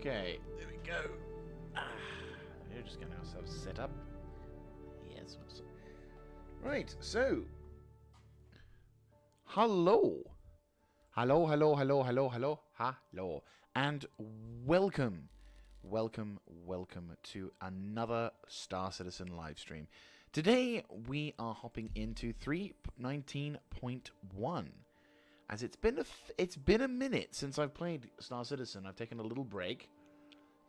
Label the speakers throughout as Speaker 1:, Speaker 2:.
Speaker 1: Okay, there we go. We're just getting ourselves set up. Yes. Right, so. Hello. Hello. And welcome to another Star Citizen live stream. Today we are hopping into 3.19.1. As it's been a minute since I've played Star Citizen. I've taken a little break,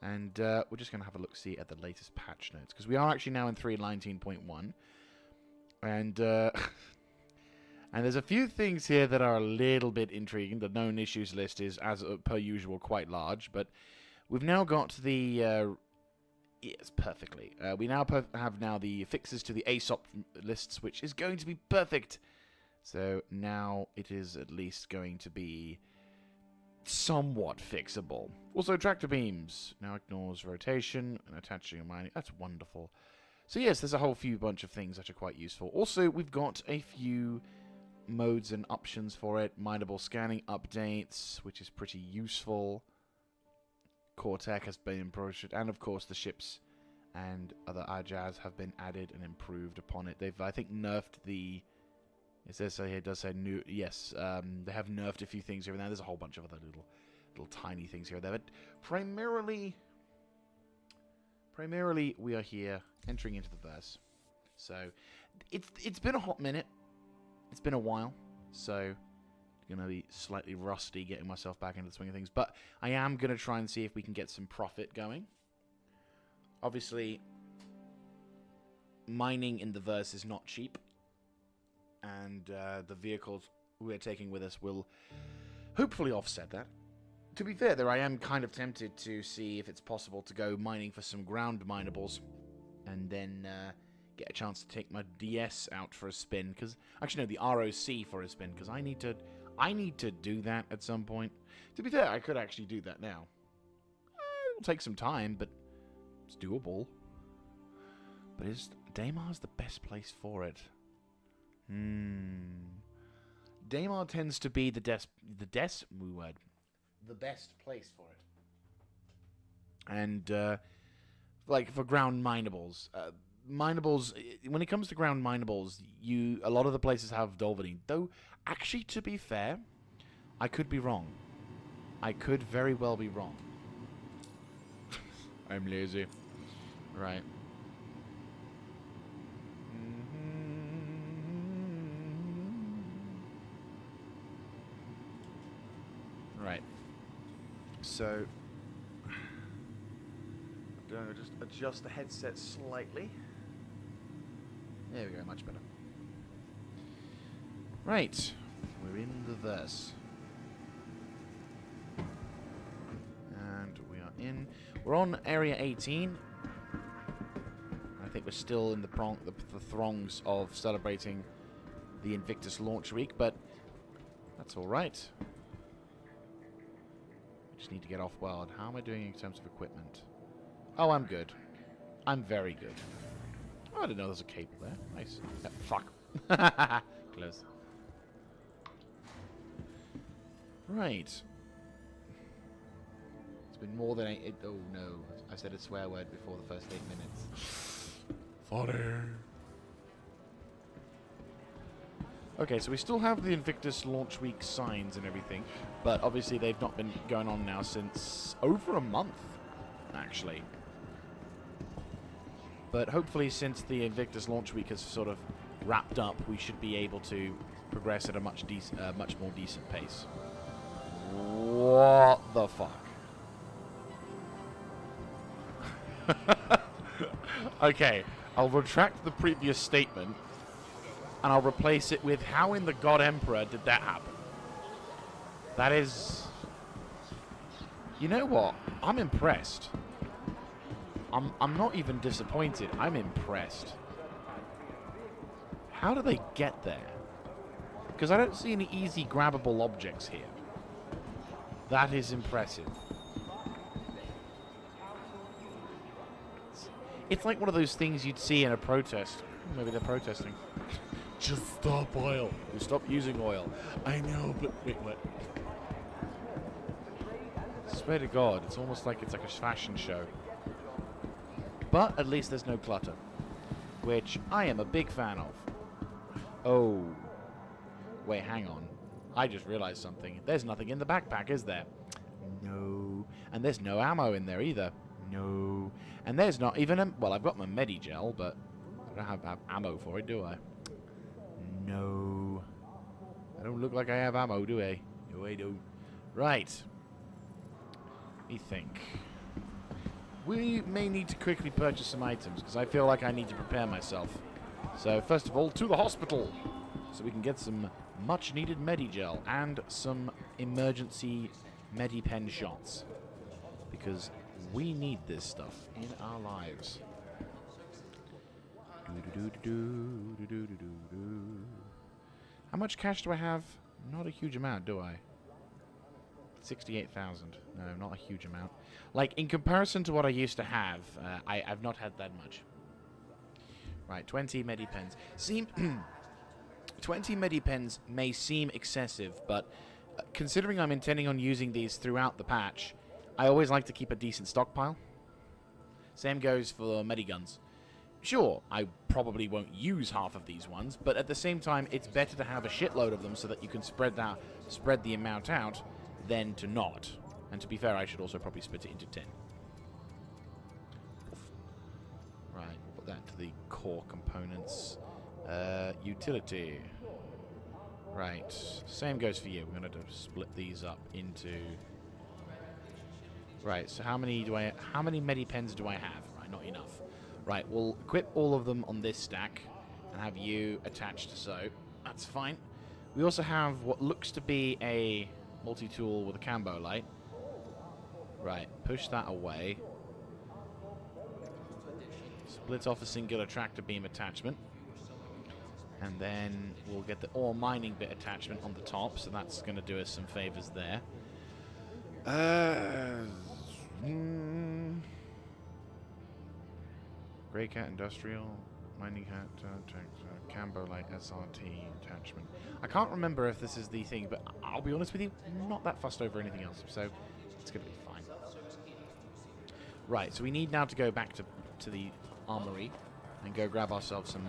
Speaker 1: and we're just going to have a look-see at the latest patch notes, because we are actually now in 3.19.1, and and there's a few things here that are a little bit intriguing. The known issues list is, as per usual, quite large, but we've now got the yes, perfectly. We now have the fixes to the ASOP lists, which is going to be perfect. So now it is at least going to be somewhat fixable. Also, tractor beams now ignores rotation and attaching and mining. That's wonderful. So yes, there's a whole bunch of things that are quite useful. Also, we've got a few modes and options for it. Mineable scanning updates, which is pretty useful. Core tech has been improved, and of course the ships and other jazz have been added and improved upon it. They've, I think, nerfed the... It says so here, it does say new. Yes, they have nerfed a few things here and there. There's a whole bunch of other little tiny things here and there. But primarily we are here entering into the verse. So it's been a hot minute. It's been a while. So I'm gonna be slightly rusty getting myself back into the swing of things. But I am gonna try and see if we can get some profit going. Obviously, mining in the verse is not cheap. And the vehicles we're taking with us will hopefully offset that. To be fair, though, I am kind of tempted to see if it's possible to go mining for some ground minables, and then get a chance to take my DS out for a spin. Because actually, no, the ROC for a spin. Because I need to do that at some point. To be fair, I could actually do that now. It'll take some time, but it's doable. But Daymar's the best place for it? Daymar tends to be the best place for it. And like for ground minables, when it comes to ground minables, a lot of the places have Dolvedine. Though actually, to be fair, I could be wrong. I could very well be wrong. I'm lazy. Right. Right. So, I'm going to just adjust the headset slightly. There we go, much better. Right. We're in the verse. And we are in. We're on Area 18. I think we're still in the throngs of celebrating the Invictus launch week, but that's alright. Just need to get off world. How am I doing in terms of equipment? Oh, I'm good. I'm very good. Oh, I didn't know there was a cable there. Nice. Fuck. Close. Right. It's been more than 8... Oh, no. I said a swear word before the first 8 minutes. Fodder. Okay, so we still have the Invictus launch week signs and everything, but obviously they've not been going on now since over a month, actually. But hopefully, since the Invictus launch week has sort of wrapped up, we should be able to progress at a much more decent pace. What the fuck? Okay, I'll retract the previous statement. And I'll replace it with, how in the God Emperor did that happen? That is... You know what? I'm impressed. I'm not even disappointed. I'm impressed. How do they get there? Because I don't see any easy grabbable objects here. That is impressive. It's like one of those things you'd see in a protest. Maybe they're protesting. Just stop oil. You stop using oil. I know, but wait, what? Swear to God, it's almost like it's like a fashion show. But at least there's no clutter, which I am a big fan of. Oh. Wait, hang on. I just realized something. There's nothing in the backpack, is there? No. And there's no ammo in there either. No. And there's not even a... Well, I've got my Medigel, but I don't have ammo for it, do I? No. I don't look like I have ammo, do I? No, I don't. Right. Let me think. We may need to quickly purchase some items, because I feel like I need to prepare myself. So, first of all, to the hospital! So we can get some much-needed Medigel and some emergency Medipen shots. Because we need this stuff in our lives. How much cash do I have? Not a huge amount, do I? 68,000. No, not a huge amount. Like, in comparison to what I used to have, I've not had that much. Right, 20 Medipens. 20 Medipens may seem excessive, but considering I'm intending on using these throughout the patch, I always like to keep a decent stockpile. Same goes for Mediguns. Sure, I probably won't use half of these ones, but at the same time, it's better to have a shitload of them so that you can spread the amount out than to not. And to be fair, I should also probably split it into 10. Right, put that to the core components. Utility. Right, same goes for you. We're going to split these up into... Right, so how many Medipens do I have? Right, not enough. Right, we'll equip all of them on this stack and have you attached so. That's fine. We also have what looks to be a multi-tool with a cambo light. Right, push that away. Split off a singular tractor beam attachment. And then we'll get the ore mining bit attachment on the top, so that's going to do us some favors there. Grey Cat Industrial, Mining Hat, Cambo Light SRT attachment. I can't remember if this is the thing, but I'll be honest with you, I'm not that fussed over anything else, so it's going to be fine. Right, so we need now to go back to the armory and go grab ourselves some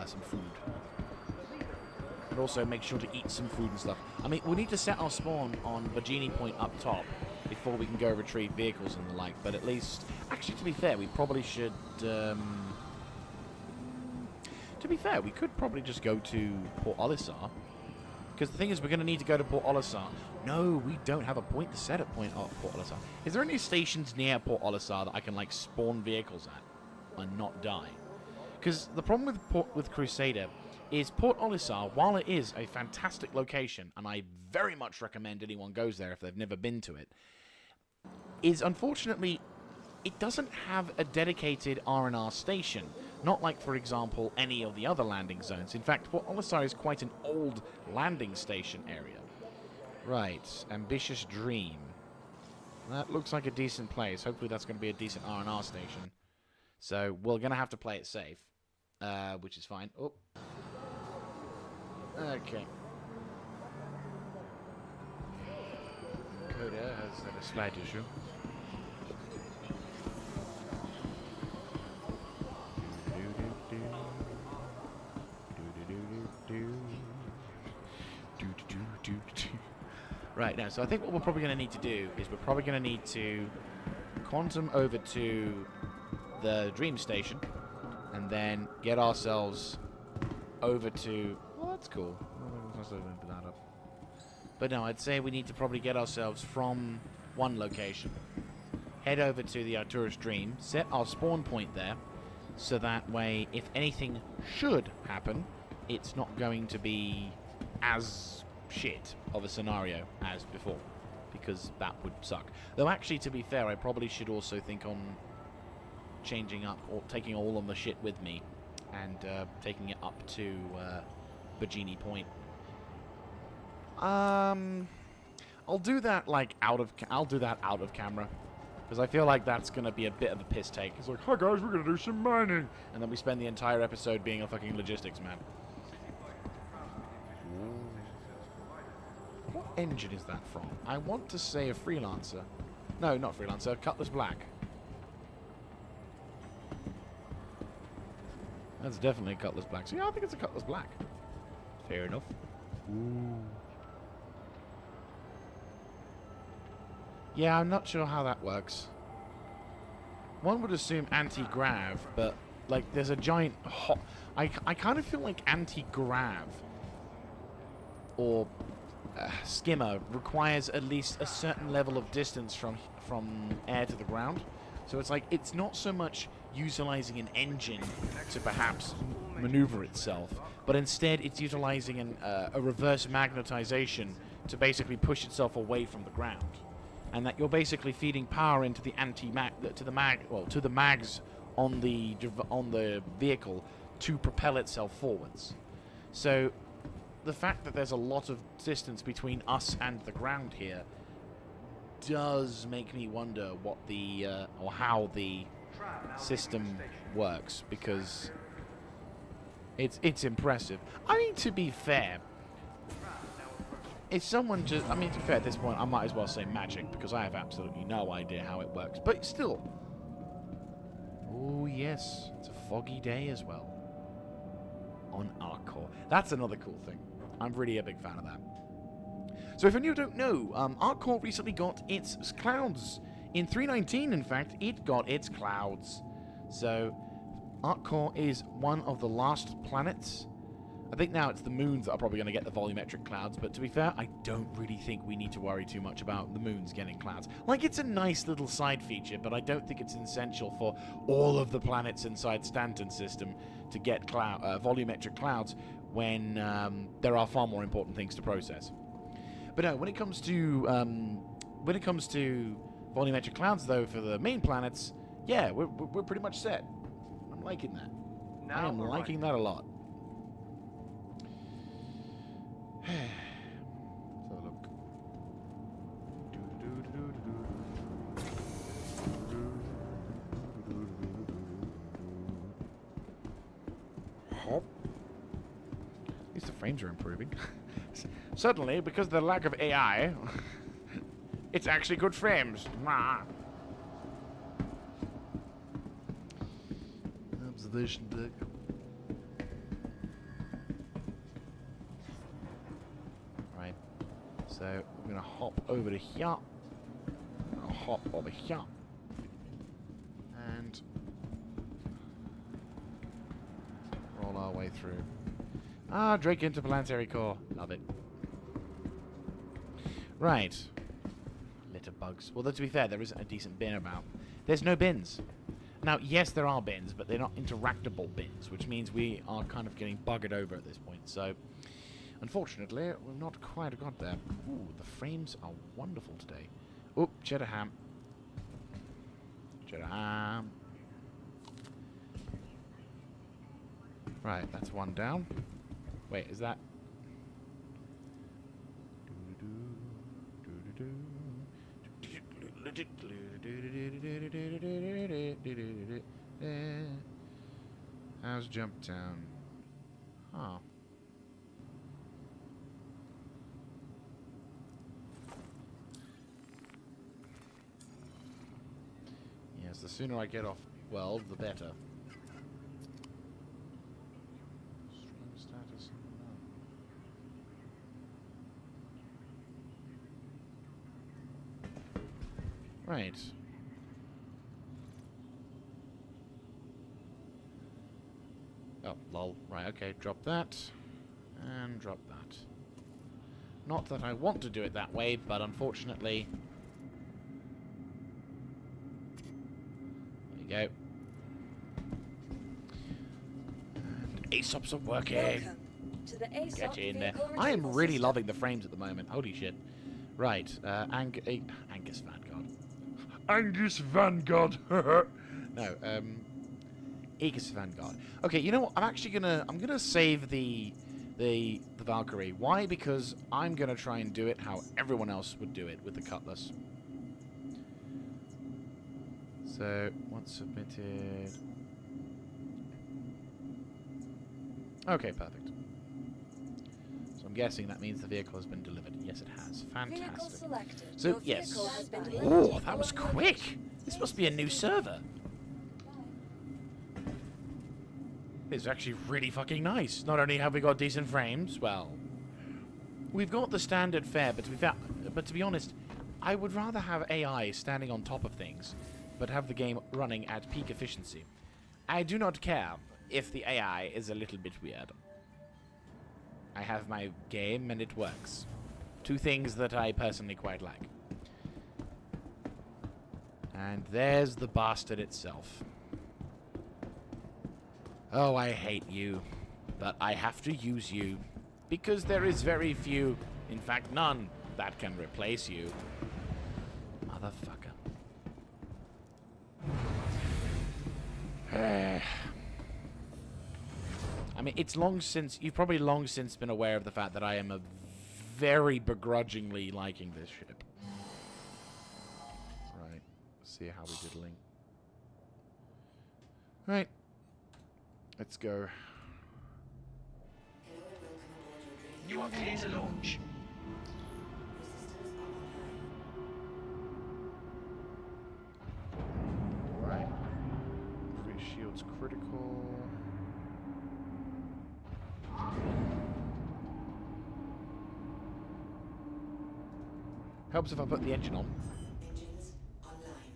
Speaker 1: some food. And also make sure to eat some food and stuff. I mean, we need to set our spawn on Virginie Point up top before we can go retrieve vehicles and the like, but at least... Actually, to be fair, we probably should... to be fair, we could probably just go to Port Olisar. Because the thing is, we're going to need to go to Port Olisar. No, we don't have a point to set at Port Olisar. Is there any stations near Port Olisar that I can, like, spawn vehicles at and not die? Because the problem with Crusader is Port Olisar, while it is a fantastic location, and I very much recommend anyone goes there if they've never been to it, is unfortunately, it doesn't have a dedicated R&R station. Not like, for example, any of the other landing zones. In fact, Port Olisar is quite an old landing station area. Right, Ambitious Dream. That looks like a decent place. Hopefully that's going to be a decent R&R station. So we're going to have to play it safe, which is fine. Oh. Okay. Coda has had a slight issue. Right, now, so I think what we're probably going to need to do is we're probably going to need to quantum over to the Dream Station and then get ourselves over to... Well, that's cool. But no, I'd say we need to probably get ourselves from one location, head over to the Arcturus Dream, set our spawn point there, so that way, if anything should happen, it's not going to be as shit of a scenario as before, because that would suck. Though actually, to be fair, I probably should also think on changing up or taking all of the shit with me and taking it up to Virginie Point. I'll do that like out of camera, because I feel like that's gonna be a bit of a piss take. It's like, hi guys, we're gonna do some mining, and then we spend the entire episode being a fucking logistics man. What engine is that from? I want to say a Freelancer. No, not Freelancer. Cutlass Black. That's definitely a Cutlass Black. So yeah, I think it's a Cutlass Black. Fair enough. Ooh. Yeah, I'm not sure how that works. One would assume anti-grav, but like there's a giant hot... I kind of feel like anti-grav or skimmer requires at least a certain level of distance from air to the ground. So it's like it's not so much utilizing an engine to perhaps maneuver itself, but instead it's utilizing a reverse magnetization to basically push itself away from the ground. And that you're basically feeding power into the to the mags on the vehicle to propel itself forwards. So the fact that there's a lot of distance between us and the ground here does make me wonder what the or how the system works, because it's impressive. I mean, to be fair, if someone just... I mean, to be fair, at this point, I might as well say magic, because I have absolutely no idea how it works. But still. Oh, yes. It's a foggy day as well. On Arcor. That's another cool thing. I'm really a big fan of that. So if any of you don't know, Arcor recently got its clouds. In 3.19, in fact, it got its clouds. So Arcor is one of the last planets. I think now it's the moons that are probably going to get the volumetric clouds, but to be fair, I don't really think we need to worry too much about the moons getting clouds. Like, it's a nice little side feature, but I don't think it's essential for all of the planets inside Stanton's system to get volumetric clouds when there are far more important things to process. But no, when it comes to volumetric clouds, though, for the main planets, yeah, we're pretty much set. I'm liking that. I am liking that a lot. Let's have a look. Hop. At least the frames are improving. Suddenly, because of the lack of AI, it's actually good frames. Observation deck. So we're going to hop over to here. I'll hop over here. And roll our way through. Ah, Drake Interplanetary Core. Love it. Right. Litter bugs. Well, to be fair, there isn't a decent bin about. There's no bins. Now, yes, there are bins, but they're not interactable bins, which means we are kind of getting buggered over at this point. So... unfortunately, we've not quite got there. Ooh, the frames are wonderful today. Oh, cheddar ham. Cheddar ham. Right, that's one down. Wait, is that... How's jump down? Huh. Yes, the sooner I get off world, the better. Stream status. No. Right. Oh, lol. Right, okay, drop that. And drop that. Not that I want to do it that way, but unfortunately... there you go. And ASOPs are working.
Speaker 2: To the ASOP
Speaker 1: Get in there. I am really loving the frames at the moment. Holy shit. Right, Angus Vanguard. Angus Vanguard! No, Aegis Vanguard. Okay, you know what? I'm gonna save the Valkyrie. Why? Because I'm gonna try and do it how everyone else would do it with the Cutlass. So, once submitted... okay, perfect. So I'm guessing that means the vehicle has been delivered. Yes, it has.
Speaker 2: Vehicle
Speaker 1: Fantastic.
Speaker 2: selected.
Speaker 1: So,
Speaker 2: Your
Speaker 1: yes.
Speaker 2: vehicle has been delivered.
Speaker 1: Oh, that was quick. This must be a new server. It's actually really fucking nice. Not only have we got decent frames, well, we've got the standard fare, but to be honest, I would rather have AI standing on top of things, but have the game running at peak efficiency. I do not care if the AI is a little bit weird. I have my game and it works. Two things that I personally quite like. And there's the bastard itself. Oh, I hate you. But I have to use you. Because there is very few, in fact none, that can replace you. Motherfucker. I mean, you've probably long since been aware of the fact that I am very begrudgingly liking this ship. Right, see how we're diddling. Right, let's go.
Speaker 3: You are clear to launch.
Speaker 1: Right. Free shields critical. Helps if I put the engine on.
Speaker 3: Engines online.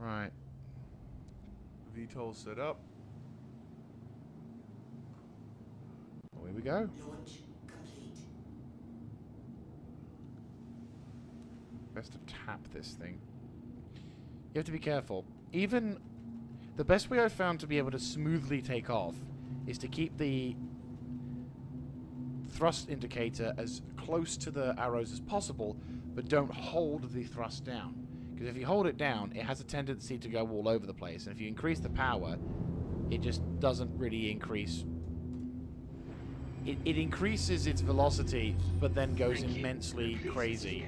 Speaker 1: Right. VTOL set up. Away we go.
Speaker 3: Launch complete.
Speaker 1: Best to tap this thing. You have to be careful. Even the best way I've found to be able to smoothly take off is to keep the thrust indicator as close to the arrows as possible, but don't hold the thrust down. Because if you hold it down, it has a tendency to go all over the place, and if you increase the power, it just doesn't really increase. It increases its velocity, but then goes immensely crazy,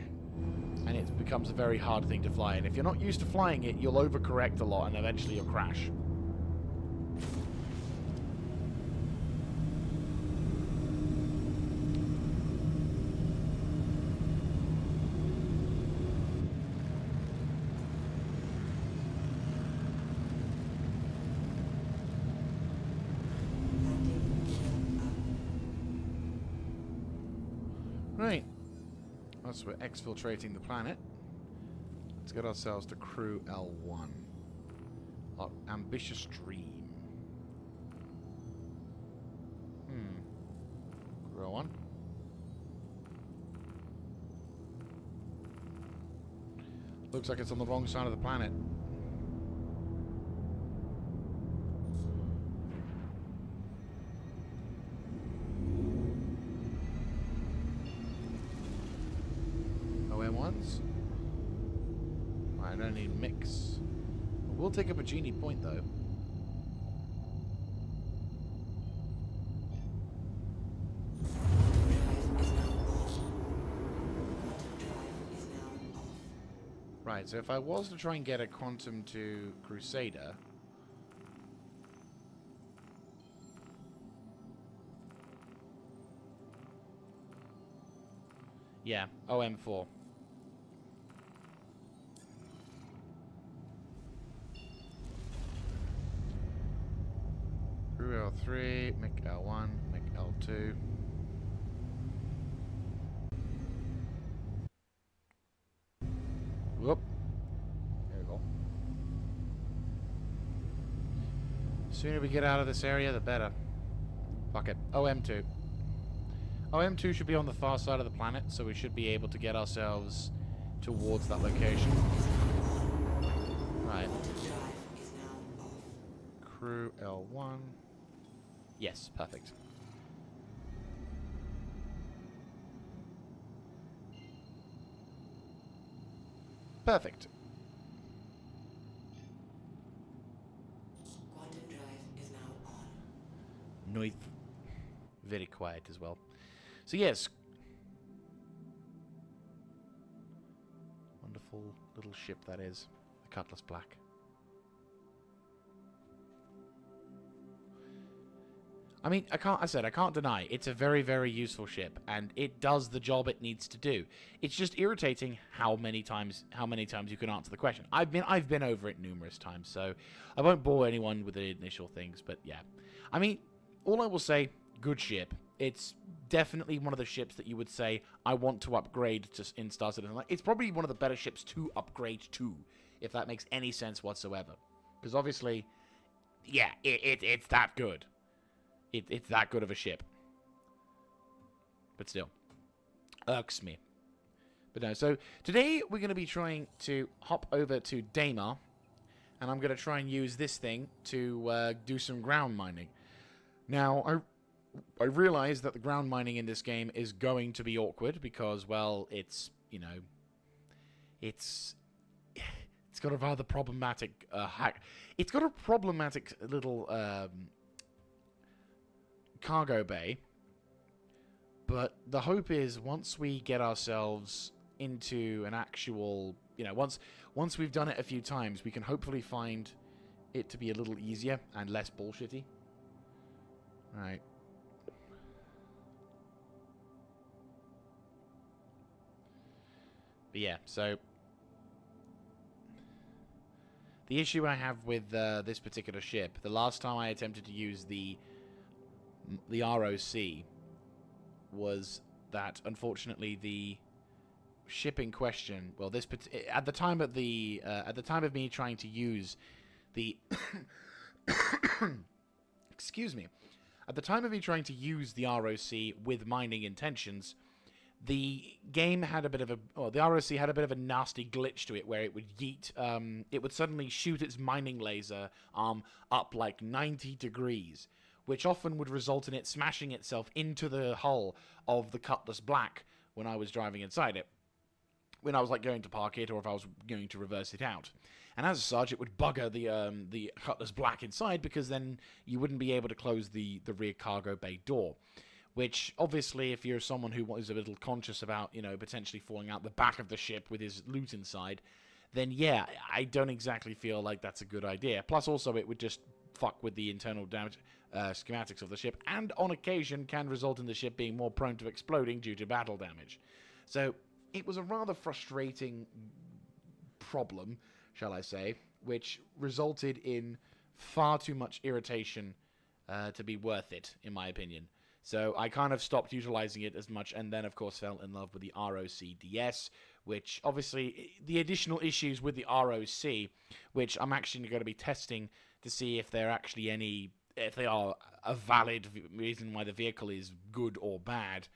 Speaker 1: and it becomes a very hard thing to fly. And if you're not used to flying it, you'll overcorrect a lot, and eventually you'll crash. Right. Once we're exfiltrating the planet, let's get ourselves to Crew L1. Our ambitious dream. Crew L1. Looks like it's on the wrong side of the planet. OM1s. I don't need mix. We'll take up a genie point though. Right, so if I was to try and get a quantum to Crusader, yeah, OM4. Crew L3, Mick L1, Mick L2. Whoop. There we go. Sooner we get out of this area, the better. Fuck it. OM2. OM2 should be on the far side of the planet, so we should be able to get ourselves towards that location. Right. Crew L1. Yes, perfect. Perfect.
Speaker 3: Quantum drive is now on.
Speaker 1: Noise. Very quiet as well. So yes. Wonderful little ship that is. The Cutlass Black. I mean, I can't deny it's a very, very useful ship, and it does the job it needs to do. It's just irritating how many times you can answer the question. I've been over it numerous times, so I won't bore anyone with the initial things, but yeah. I mean, all I will say, good ship. It's definitely one of the ships that you would say, I want to upgrade to in Star Citizen. Like, it's probably one of the better ships to upgrade to, if that makes any sense whatsoever. Because obviously, yeah, it's that good. It's that good of a ship. But still, irks me. But no, so today we're going to be trying to hop over to Daymar, and I'm going to try and use this thing to do some ground mining. Now, I realize that the ground mining in this game is going to be awkward because, well, it's, you know, it's got a rather problematic hack. It's got a problematic little cargo bay, but the hope is once we get ourselves into an actual, you know, once we've done it a few times, we can hopefully find it to be a little easier and less bullshitty. Right. But yeah, so the issue I have with this particular ship, the last time I attempted to use the ROC, was that unfortunately the ship in question, well, at the time of me trying to use the excuse me, at the time of me trying to use the ROC with mining intentions, the game had a bit of the ROC had a bit of a nasty glitch to it where it would yeet, it would suddenly shoot its mining laser arm up like 90 degrees, which often would result in it smashing itself into the hull of the Cutlass Black when I was driving inside it, when I was like going to park it or if I was going to reverse it out. And as such, it would bugger the Cutlass Black inside because then you wouldn't be able to close the rear cargo bay door. Which, obviously, if you're someone who is a little conscious about, you know, potentially falling out the back of the ship with his loot inside, then yeah, I don't exactly feel like that's a good idea. Plus, also, it would just fuck with the internal damage schematics of the ship, and on occasion can result in the ship being more prone to exploding due to battle damage. So, it was a rather frustrating problem, shall I say, which resulted in far too much irritation to be worth it, in my opinion. So I kind of stopped utilizing it as much, and then, of course, fell in love with the ROCDS, which, obviously, the additional issues with the ROC, which I'm actually going to be testing to see if they're actually if they are a valid reason why the vehicle is good or bad.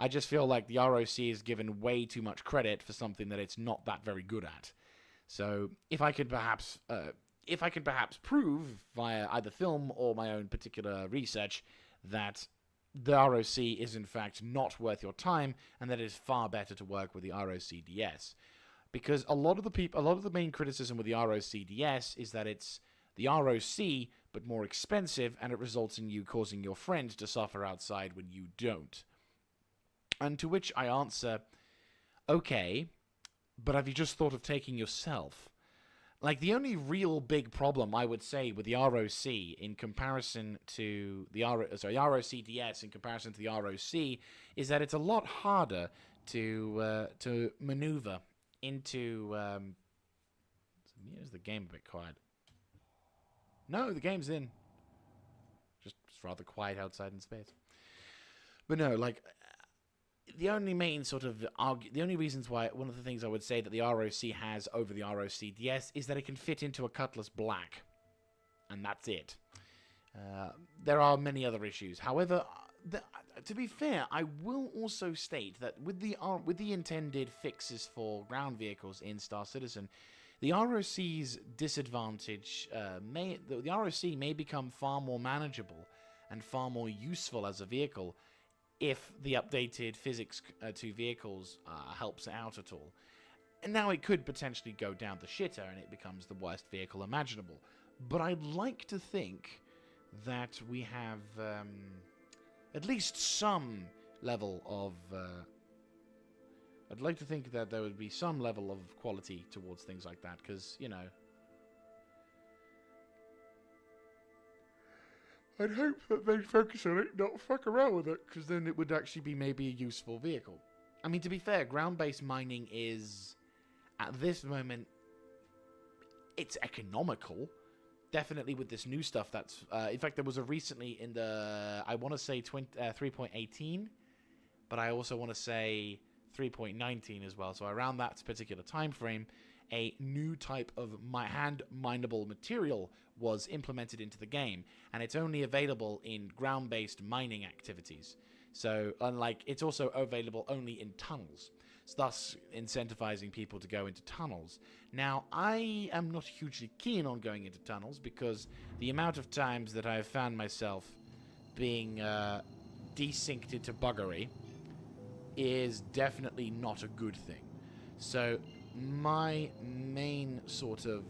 Speaker 1: I just feel like the ROC is given way too much credit for something that it's not that very good at. So if I could perhaps prove via either film or my own particular research that the ROC is in fact not worth your time, and that it is far better to work with the ROCDS. Because a lot of the main criticism with the ROCDS is that it's the ROC, but more expensive, and it results in you causing your friend to suffer outside when you don't. And to which I answer, okay, but have you just thought of taking yourself? Like, the only real big problem, I would say, with the ROC in comparison to the ROCDS in comparison to the ROC is that it's a lot harder to maneuver into. Is the game a bit quiet? No, the game's in. Just rather quiet outside in space. But no, like, the only main sort of the only reasons why, one of the things I would say that the ROC has over the ROCDS is that it can fit into a Cutlass Black, and that's it. There are many other issues. However, to be fair, I will also state that with the intended fixes for ground vehicles in Star Citizen, the ROC's disadvantage the ROC may become far more manageable and far more useful as a vehicle if the updated physics to vehicles helps out at all. And now it could potentially go down the shitter and it becomes the worst vehicle imaginable. But I'd like to think that we have at least some level of... I'd like to think that there would be some level of quality towards things like that, because, you know... I'd hope that they'd focus on it, not fuck around with it, because then it would actually be maybe a useful vehicle. I mean, to be fair, ground-based mining is, at this moment, it's economical. Definitely with this new stuff that's... in fact, there was a recently in the... I want to say 3.18, but I also want to say 3.19 as well. So around that particular time frame, a new type of hand-mineable material was implemented into the game, and it's only available in ground-based mining activities. So, unlike, it's also available only in tunnels, so thus incentivizing people to go into tunnels. Now, I am not hugely keen on going into tunnels because the amount of times that I have found myself being desynced into buggery is definitely not a good thing. So, my main sort of...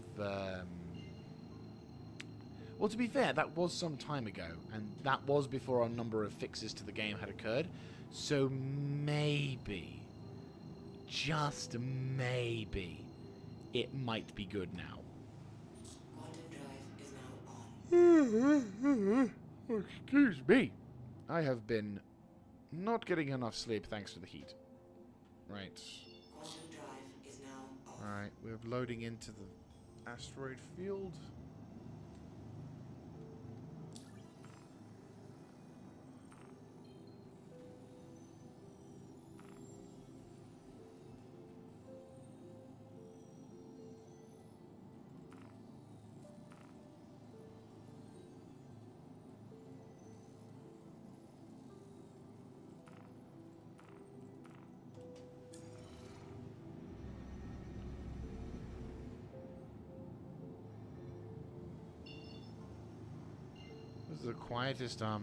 Speaker 1: well, to be fair, that was some time ago, and that was before a number of fixes to the game had occurred. So maybe, just maybe, it might be good now.
Speaker 3: Quantum drive is now on.
Speaker 1: Excuse me. I have been not getting enough sleep thanks to the heat. Right.
Speaker 3: Quantum drive is now off.
Speaker 1: Alright, we're loading into the asteroid field. This is the quietest I've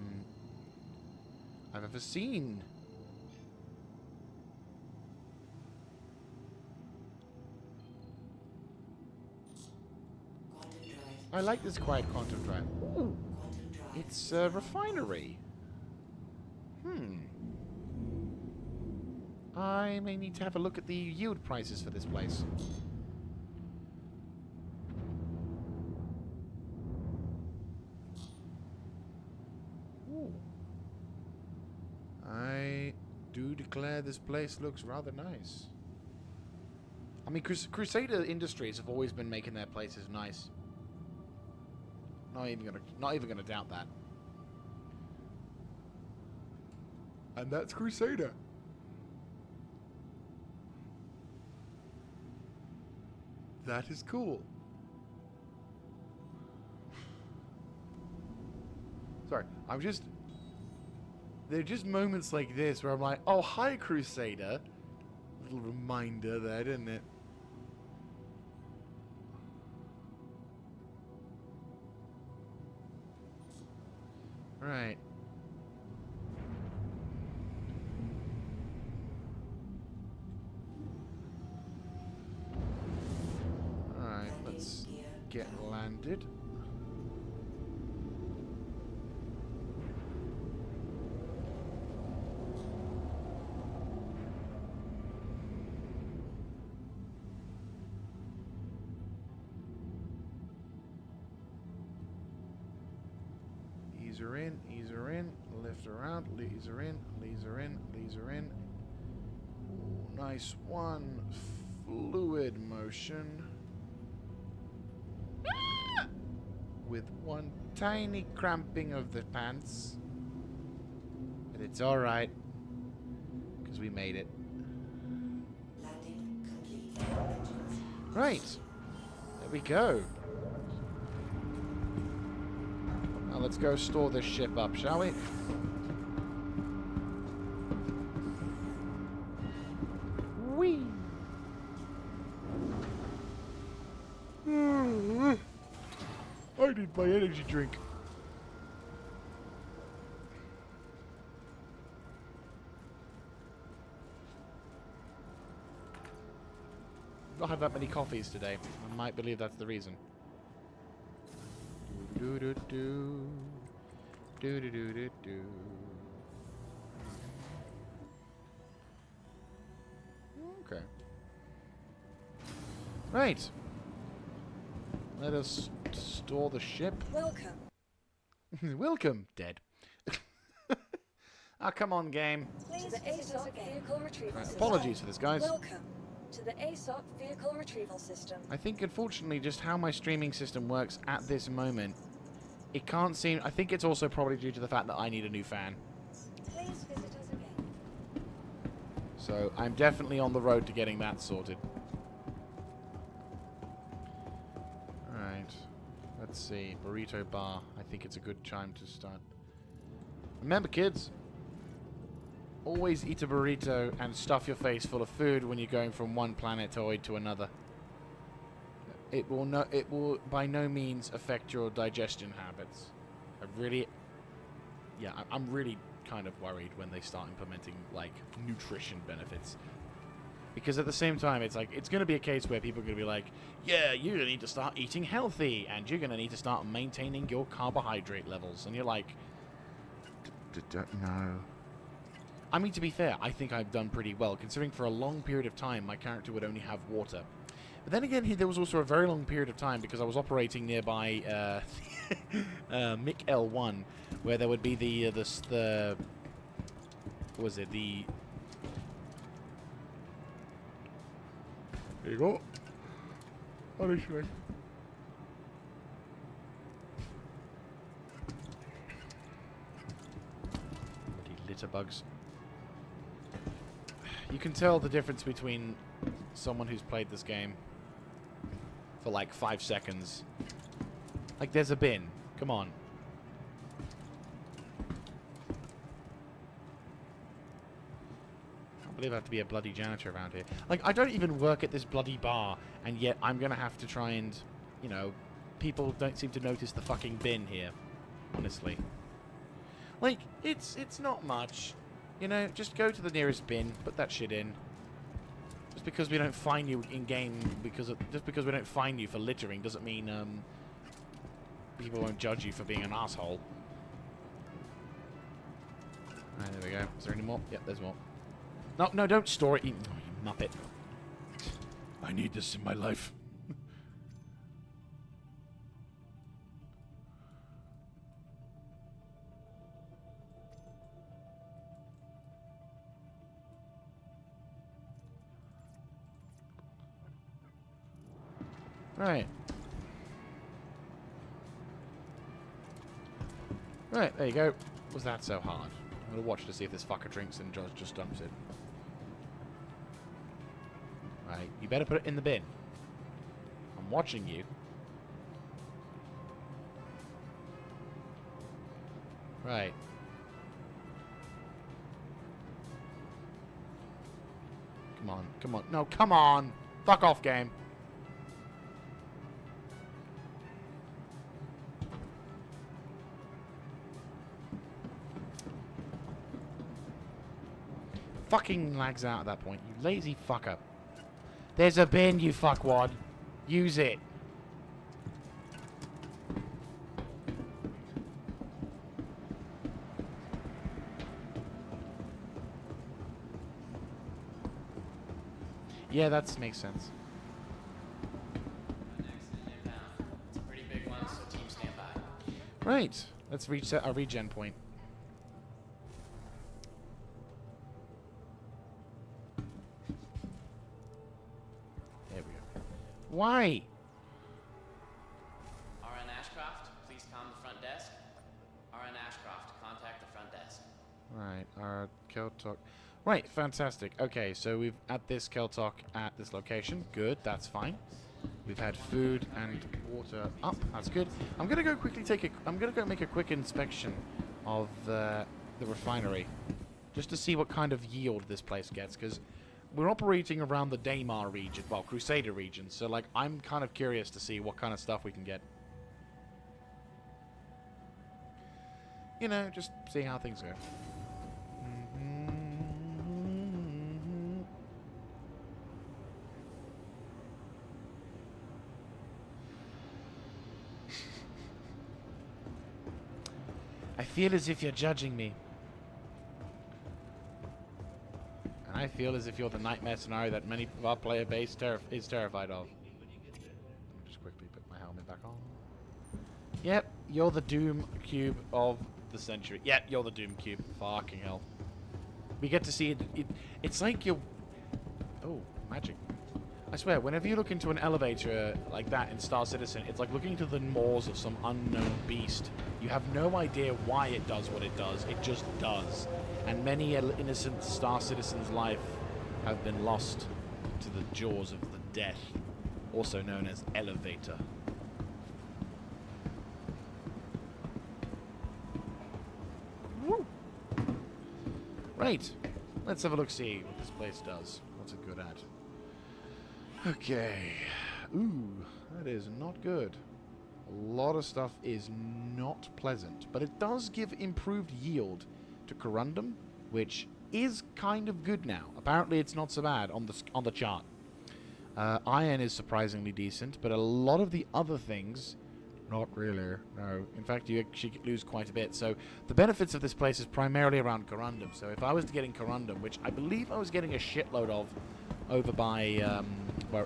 Speaker 1: ever seen.
Speaker 3: Quantum drive.
Speaker 1: I like this quiet quantum drive. Ooh,
Speaker 3: Quantum drive.
Speaker 1: it's a refinery. I may need to have a look at the yield prices for this place. Ooh. I do declare this place looks rather nice. I mean, Crusader Industries have always been making their places nice. Not even gonna doubt that. And that's Crusader. That is cool. Sorry, there are just moments like this where I'm like, oh, hi, Crusader. Little reminder there, didn't it? Right. Alright, let's get landed. Ease her in, lift her out, ease her in, ease her in, ease her in. Ooh, nice one. Fluid motion. With one tiny cramping of the pants. But it's alright. Because we made it.
Speaker 3: Landing complete. Engines.
Speaker 1: Right. There we go. Now let's go store this ship up, shall we? Whee! I need my energy drink. Not had that many coffees today. I might believe that's the reason. Do do do do do do do do. Okay. Right. Let us store the ship.
Speaker 2: Welcome.
Speaker 1: Welcome, dead. Ah, come on, game.
Speaker 2: To the ASOC vehicle retrieval system.
Speaker 1: Apologies for this, guys.
Speaker 2: Welcome to the ASOC vehicle retrieval system.
Speaker 1: I think, unfortunately, just how my streaming system works at this moment, it can't seem... I think it's also probably due to the fact that I need a new fan.
Speaker 2: Please visit us again.
Speaker 1: So I'm definitely on the road to getting that sorted. Alright. Let's see. Burrito bar. I think it's a good time to start. Remember, kids, always eat a burrito and stuff your face full of food when you're going from one planetoid to another. It will by no means affect your digestion habits. I'm really kind of worried when they start implementing like nutrition benefits. Because at the same time, it's like it's going to be a case where people are going to be like, yeah, you're going to need to start eating healthy and you're going to need to start maintaining your carbohydrate levels. And you're like, no. I mean, to be fair, I think I've done pretty well, considering for a long period of time my character would only have water. But then again, there was also a very long period of time because I was operating nearby Mick L1, where there would be the what was it, the... There you go. Honestly. Litter bugs. You can tell the difference between someone who's played this game for like 5 seconds. Like, there's a bin. Come on. I can't believe I have to be a bloody janitor around here. Like, I don't even work at this bloody bar, and yet I'm gonna have to try and, you know, people don't seem to notice the fucking bin here. Honestly. Like, it's not much. You know, just go to the nearest bin, put that shit in. Just because we don't fine you in-game, just because we don't fine you for littering doesn't mean, people won't judge you for being an asshole. Alright, there we go. Is there any more? Yep, there's more. No, no, don't store it, you muppet. I need this in my life. Right. Right, there you go. Was that so hard? I'm gonna watch to see if this fucker drinks and just dumps it. Right, you better put it in the bin. I'm watching you. Right. Come on, come on. No, come on! Fuck off, game. Fucking lags out at that point, you lazy fucker. There's a bin, you fuckwad. Use it. Yeah, that makes sense.
Speaker 4: Next inbound. It's a pretty big one, so team stand by.
Speaker 1: Right, let's reset our regen point. There we go. Why?
Speaker 4: RN Ashcroft, please calm the front desk. RN Ashcroft, contact the front desk.
Speaker 1: Right, our Keltalk. Right, fantastic. Okay, so we've at this Keltalk at this location. Good, that's fine. We've had food and water up. That's good. I'm gonna go quickly I'm gonna go make a quick inspection of the refinery, just to see what kind of yield this place gets, because we're operating around the Daymar region, well, Crusader region. So like, I'm kind of curious to see what kind of stuff we can get. You know, just see how things go. I feel as if you're judging me. And I feel as if you're the nightmare scenario that many of our player base is terrified of. Just quickly put my helmet back on. Yep, you're the Doom Cube of the century. Yep, you're the Doom Cube. Fucking hell. We get to see it. It's like you're... Oh, magic. I swear, whenever you look into an elevator like that in Star Citizen, it's like looking into the maws of some unknown beast. You have no idea why it does what it does. It just does. And many innocent Star Citizen's life have been lost to the jaws of the death, also known as elevator. Woo. Right. Let's have a look-see what this place does. What's it good at? Okay. Ooh, that is not good. A lot of stuff is not pleasant, but it does give improved yield to corundum, which is kind of good now. Apparently, it's not so bad on the chart. Iron is surprisingly decent, but a lot of the other things, not really. No, in fact, you actually lose quite a bit. So the benefits of this place is primarily around corundum. So if I was getting corundum, which I believe I was getting a shitload of over by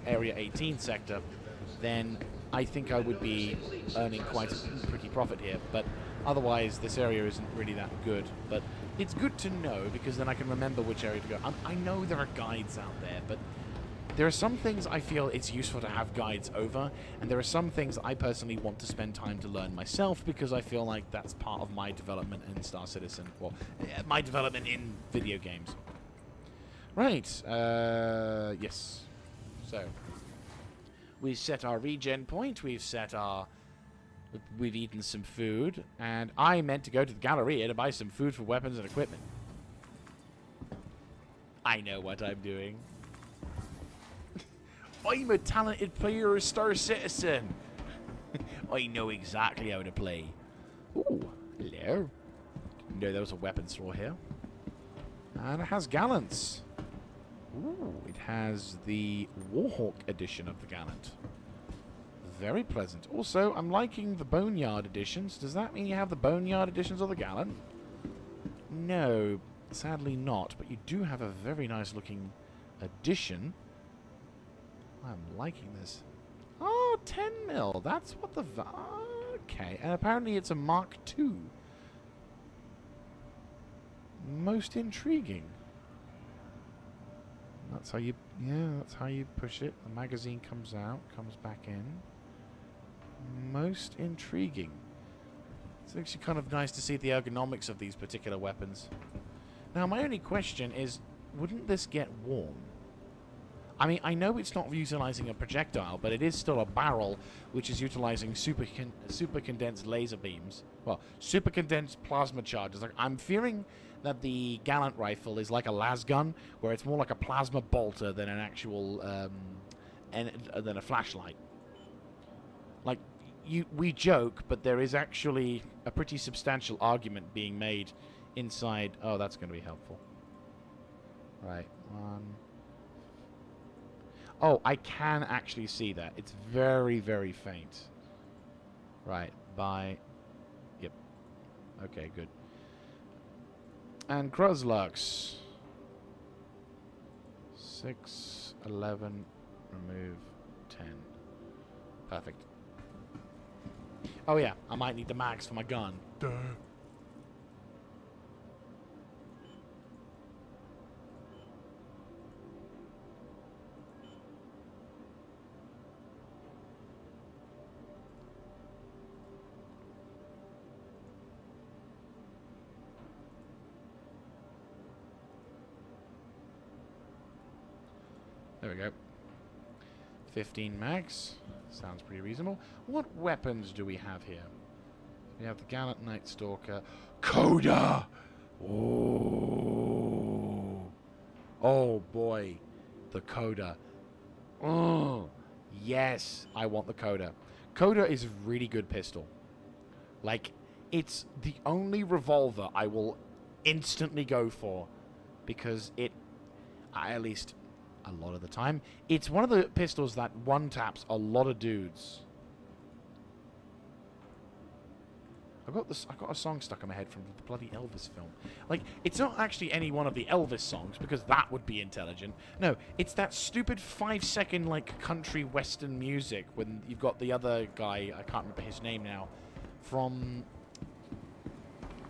Speaker 1: Area 18 sector, then I think I would be earning quite a pretty profit here. But otherwise, this area isn't really that good. But it's good to know, because then I can remember which area to go. I know there are guides out there, but there are some things I feel it's useful to have guides over, and there are some things I personally want to spend time to learn myself, because I feel like that's part of my development in Star Citizen, or my development in video games. Right, yes. So, we've set our regen point, we've eaten some food, and I meant to go to the Galleria to buy some food for weapons and equipment. I know what I'm doing. I'm a talented player of Star Citizen. I know exactly how to play. Ooh, hello. Didn't know there was a weapons store here. And it has gallants. Ooh, it has the Warhawk edition of the gallant. Very pleasant. Also, I'm liking the Boneyard editions. Does that mean you have the Boneyard editions of the gallant? No, sadly not. But you do have a very nice looking edition. I'm liking this. Oh, 10 mil. That's what the... Okay. And apparently it's a Mark II. Most intriguing. That's how you... Yeah, that's how you push it. The magazine comes out, comes back in. Most intriguing. It's actually kind of nice to see the ergonomics of these particular weapons. Now, my only question is, wouldn't this get warm? I mean, I know it's not utilizing a projectile, but it is still a barrel which is utilizing super condensed laser beams. Well, super condensed plasma charges. Like, I'm fearing that the Gallant rifle is like a las gun, where it's more like a plasma bolter than an actual than a flashlight. Like, we joke, but there is actually a pretty substantial argument being made inside. Oh, that's going to be helpful. Right, one. Oh, I can actually see that. It's very, very faint. Right, by... Yep. Okay, good. And Cruzlux. 6, 11, remove 10. Perfect. Oh yeah, I might need the mags for my gun. Duh. There we go. 15 mags. Sounds pretty reasonable. What weapons do we have here? We have the Gallant Night Stalker. Coda! Oh. Oh boy. The Coda. Oh. Yes, I want the Coda. Coda is a really good pistol. Like, it's the only revolver I will instantly go for, because it, at least a lot of the time, it's one of the pistols that one-taps a lot of dudes. I've got a song stuck in my head from the bloody Elvis film. Like, it's not actually any one of the Elvis songs, because that would be intelligent. No, it's that stupid 5-second, like, country western music when you've got the other guy, I can't remember his name now, from...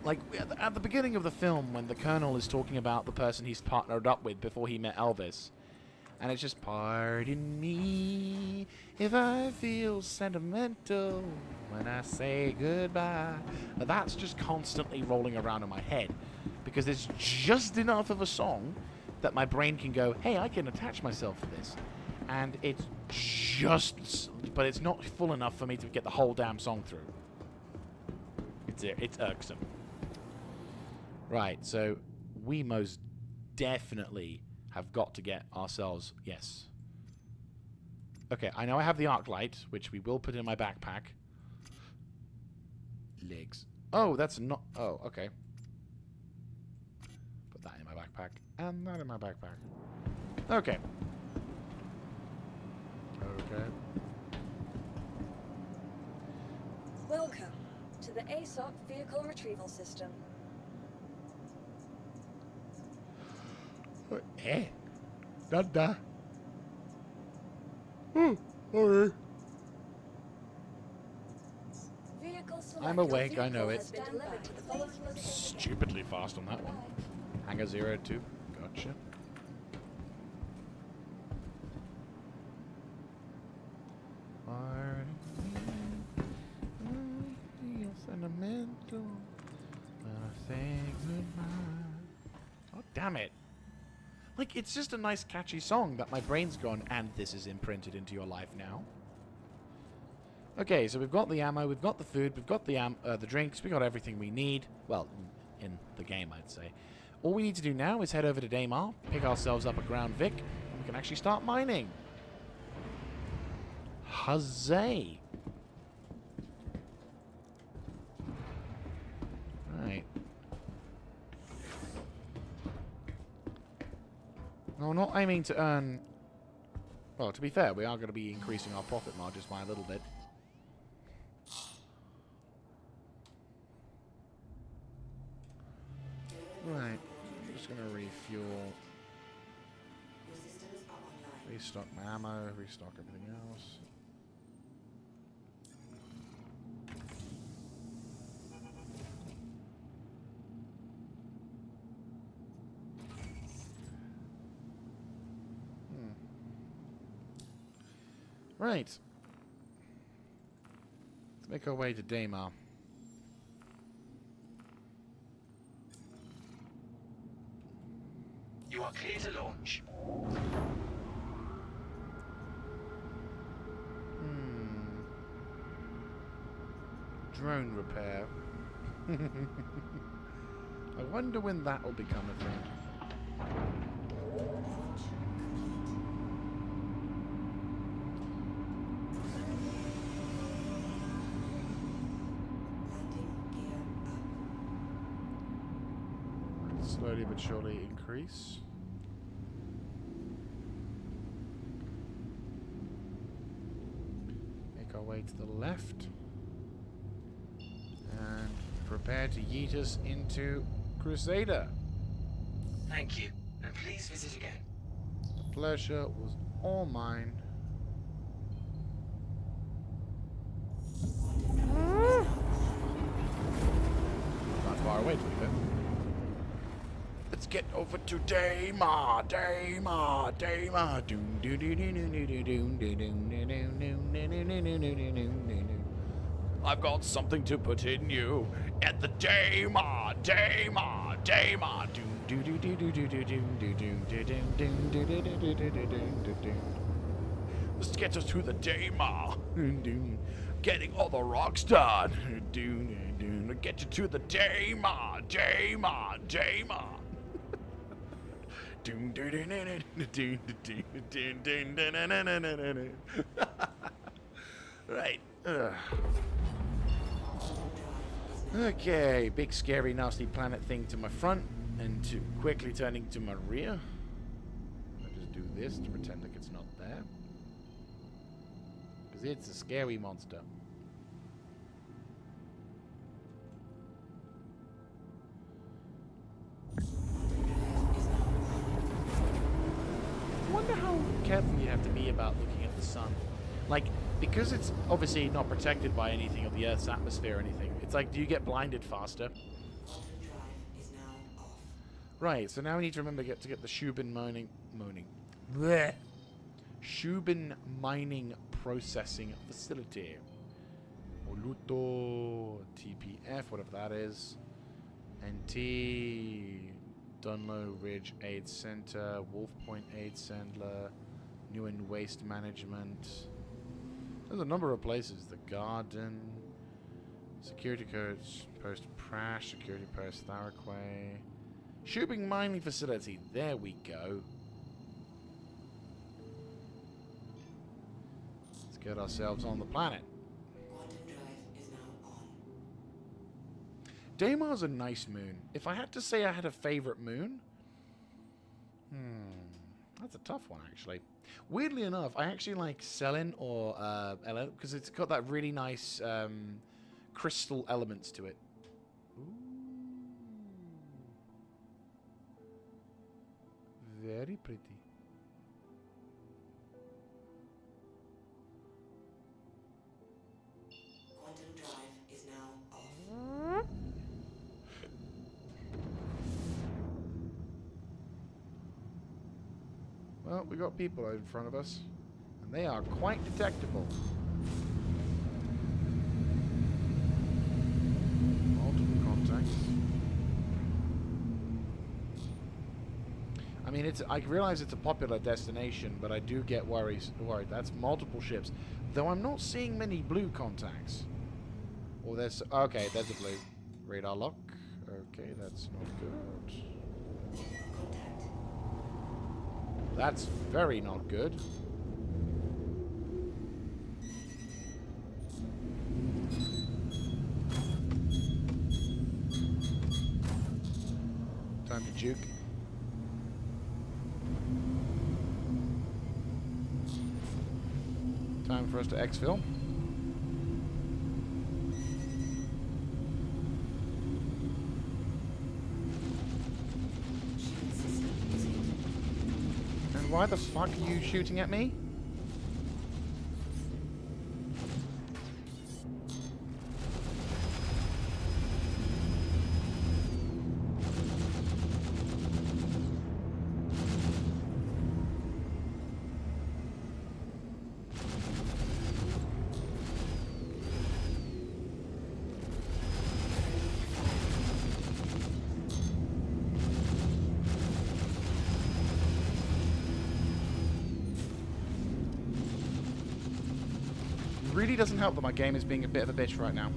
Speaker 1: Like, at the beginning of the film, when the Colonel is talking about the person he's partnered up with before he met Elvis, and it's just, pardon me if I feel sentimental when I say goodbye. That's just constantly rolling around in my head, because it's just enough of a song that my brain can go, hey, I can attach myself to this. And it's just... But it's not full enough for me to get the whole damn song through. It's irksome. Right, so we most definitely have got to get ourselves... Yes. Okay, I know I have the arc light, which we will put in my backpack. Legs. Oh, that's not... Oh, okay. Put that in my backpack. And that in my backpack. Okay. Okay.
Speaker 2: Welcome to the ASOC Vehicle Retrieval System.
Speaker 1: Eh? Dada. Alright. I'm awake, I know it. Stupidly fast on that one. Hangar 02. Gotcha. Sentimental. Say goodbye. Oh, damn it. Like, it's just a nice catchy song that my brain's gone, and this is imprinted into your life now. Okay, so we've got the ammo, we've got the food, we've got the drinks, we've got everything we need. Well, in the game, I'd say. All we need to do now is head over to Daymar, pick ourselves up a Ground Vic, and we can actually start mining. Huzzay! Right. No, we're not aiming to earn... Well, to be fair, we are going to be increasing our profit margins by a little bit. Right. Just going to refuel. Restock my ammo, restock everything else. Right. Let's make our way to Daymar.
Speaker 5: You are clear to launch.
Speaker 1: Drone repair. I wonder when that will become a thing. Slowly but surely increase. Make our way to the left. And prepare to yeet us into Crusader.
Speaker 5: Thank you, and please visit again.
Speaker 1: The pleasure was all mine. Not far away, to be fair. Let's get over to Daymar, Daymar, Daymar. I've got something to put in you at the Daymar, Daymar, Daymar. Let's get us to the Daymar. Getting all the rocks done. Get you to the Daymar, Daymar, Daymar. Right. Okay, big scary nasty planet thing to my front and to quickly turning to my rear. I'll just do this to pretend like it's not there. Because it's a scary monster. I wonder how careful you have to be about looking at the sun. Like, because it's obviously not protected by anything of the Earth's atmosphere or anything, it's like, do you get blinded faster?
Speaker 3: Quantum drive is now off.
Speaker 1: Right, so now we need to remember to get the Bleh. Shubin Mining Processing Facility. Oluto TPF, whatever that is. NT Dunlow Ridge Aid Center, Wolf Point Aid Center, New and Waste Management. There's a number of places. The Garden, Security Codes, Post Prash, Security Post Tharaquay, Shubing Mining Facility. There we go. Let's get ourselves on the planet.
Speaker 3: Quantum drive is now on.
Speaker 1: Damar's a nice moon. If I had to say I had a favorite moon, that's a tough one, actually. Weirdly enough, I actually like Selin or Ella because it's got that really nice crystal elements to it. Ooh. Very pretty.
Speaker 3: Quantum drive is now off.
Speaker 1: Well, we got people out in front of us, and they are quite detectable. Multiple contacts. I mean, I realize it's a popular destination, but I do get worried. That's multiple ships, though I'm not seeing many blue contacts. Oh, there's okay. There's a blue radar lock. Okay, that's not good.
Speaker 3: Contact.
Speaker 1: That's very not good. Time to juke. Time for us to exfil.
Speaker 3: Shield system is hit.
Speaker 1: And why the fuck are you shooting at me? Really doesn't help that my game is being a bit of a bitch right now.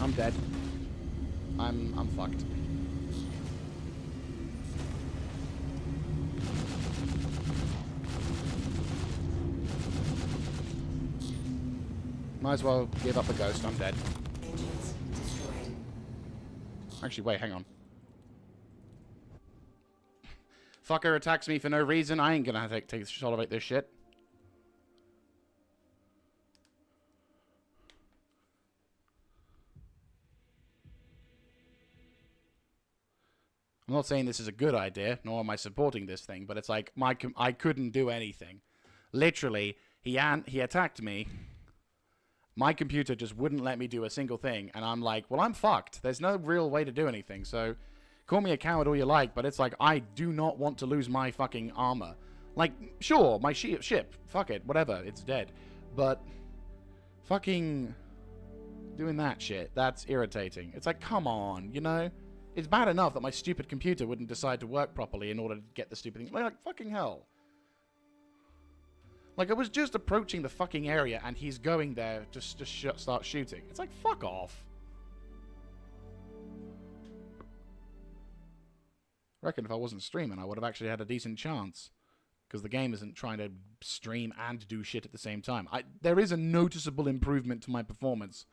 Speaker 1: I'm dead. I'm fucked. Might as well give up the ghost. I'm dead.
Speaker 3: Engines destroyed.
Speaker 1: Actually, wait, hang on. Fucker attacks me for no reason. I ain't gonna have to tolerate this shit. I'm not saying this is a good idea, nor am I supporting this thing, but it's like I couldn't do anything. Literally, he attacked me. My computer just wouldn't let me do a single thing, and I'm like, well, I'm fucked. There's no real way to do anything, so call me a coward all you like, but it's like, I do not want to lose my fucking armor. Like, sure, my ship, fuck it, whatever, it's dead. But fucking doing that shit, that's irritating. It's like, come on, you know? It's bad enough that my stupid computer wouldn't decide to work properly in order to get the stupid thing. Like, fucking hell. Like, I was just approaching the fucking area, and he's going there to start shooting. It's like, fuck off. I reckon if I wasn't streaming, I would have actually had a decent chance. Because the game isn't trying to stream and do shit at the same time. There is a noticeable improvement to my performance.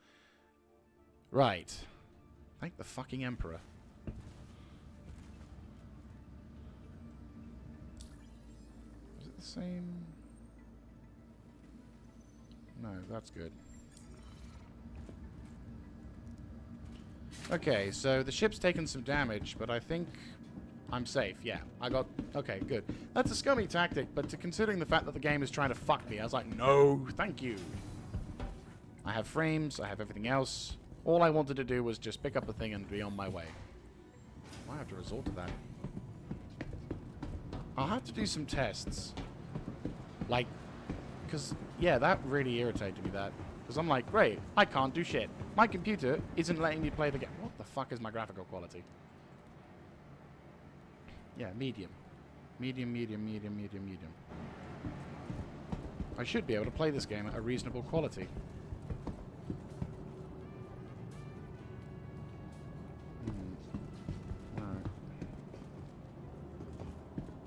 Speaker 1: Right. Thank the fucking Emperor. Is it the same? No, that's good. Okay, so the ship's taken some damage, but I think I'm safe. Yeah, I got... Okay, good. That's a scummy tactic, but considering the fact that the game is trying to fuck me, I was like, no, thank you. I have frames, I have everything else. All I wanted to do was just pick up the thing and be on my way. Why have to resort to that? I'll have to do some tests. Like, because, yeah, that really irritated me, that. Because I'm like, great, I can't do shit. My computer isn't letting me play the game. What the fuck is my graphical quality? Yeah, medium. Medium, medium, medium, medium, medium. I should be able to play this game at a reasonable quality. Alright.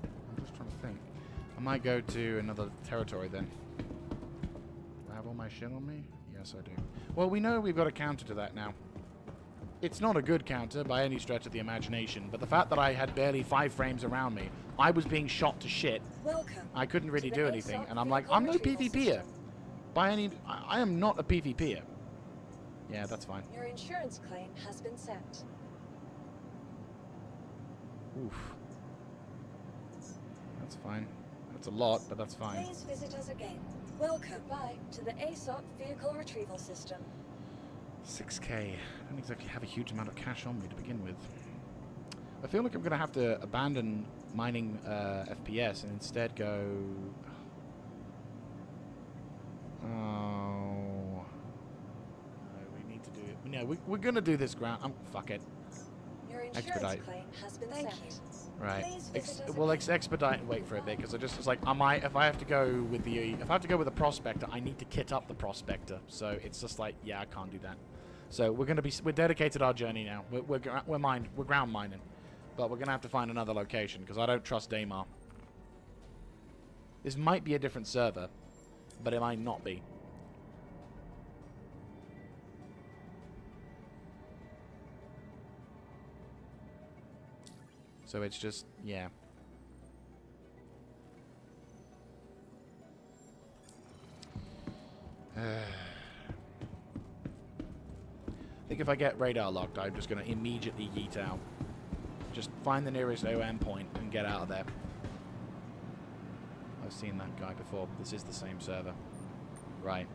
Speaker 1: I'm just trying to think. I might go to another territory then. Do I have all my shit on me? Yes, I do. Well, we know we've got a counter to that now. It's not a good counter by any stretch of the imagination, but the fact that I had barely 5 frames around me, I was being shot to shit.
Speaker 2: Welcome.
Speaker 1: I couldn't really
Speaker 2: to
Speaker 1: do
Speaker 2: the
Speaker 1: anything,
Speaker 2: ASOC
Speaker 1: and I'm like,
Speaker 2: vehicle
Speaker 1: I'm no
Speaker 2: retrieval
Speaker 1: PvPer.
Speaker 2: system.
Speaker 1: By any... I am not a PvPer. Yeah, that's fine.
Speaker 2: Your insurance claim has been sent.
Speaker 1: Oof. That's fine. That's a lot, but that's fine.
Speaker 2: Please visit us again. Welcome by to the ASOC vehicle retrieval system.
Speaker 1: 6k. I don't exactly have a huge amount of cash on me to begin with. I feel like I'm going to have to abandon mining FPS and instead go... Oh... No, we need to do it. No, we're going to do this ground... fuck it.
Speaker 2: Your insurance
Speaker 1: Expedite.
Speaker 2: claim has been sent.
Speaker 1: Right.
Speaker 2: Please visit us
Speaker 1: Well,
Speaker 2: again.
Speaker 1: expedite and wait for a bit, because I just was like, if I have to go with the prospector, I need to kit up the prospector. So it's just like, yeah, I can't do that. So we're dedicated our journey now. We're ground mining, but we're gonna have to find another location because I don't trust Daymar. This might be a different server, but it might not be. So it's just, yeah. I think if I get radar locked, I'm just going to immediately yeet out. Just find the nearest OM point and get out of there. I've seen that guy before. This is the same server. Right.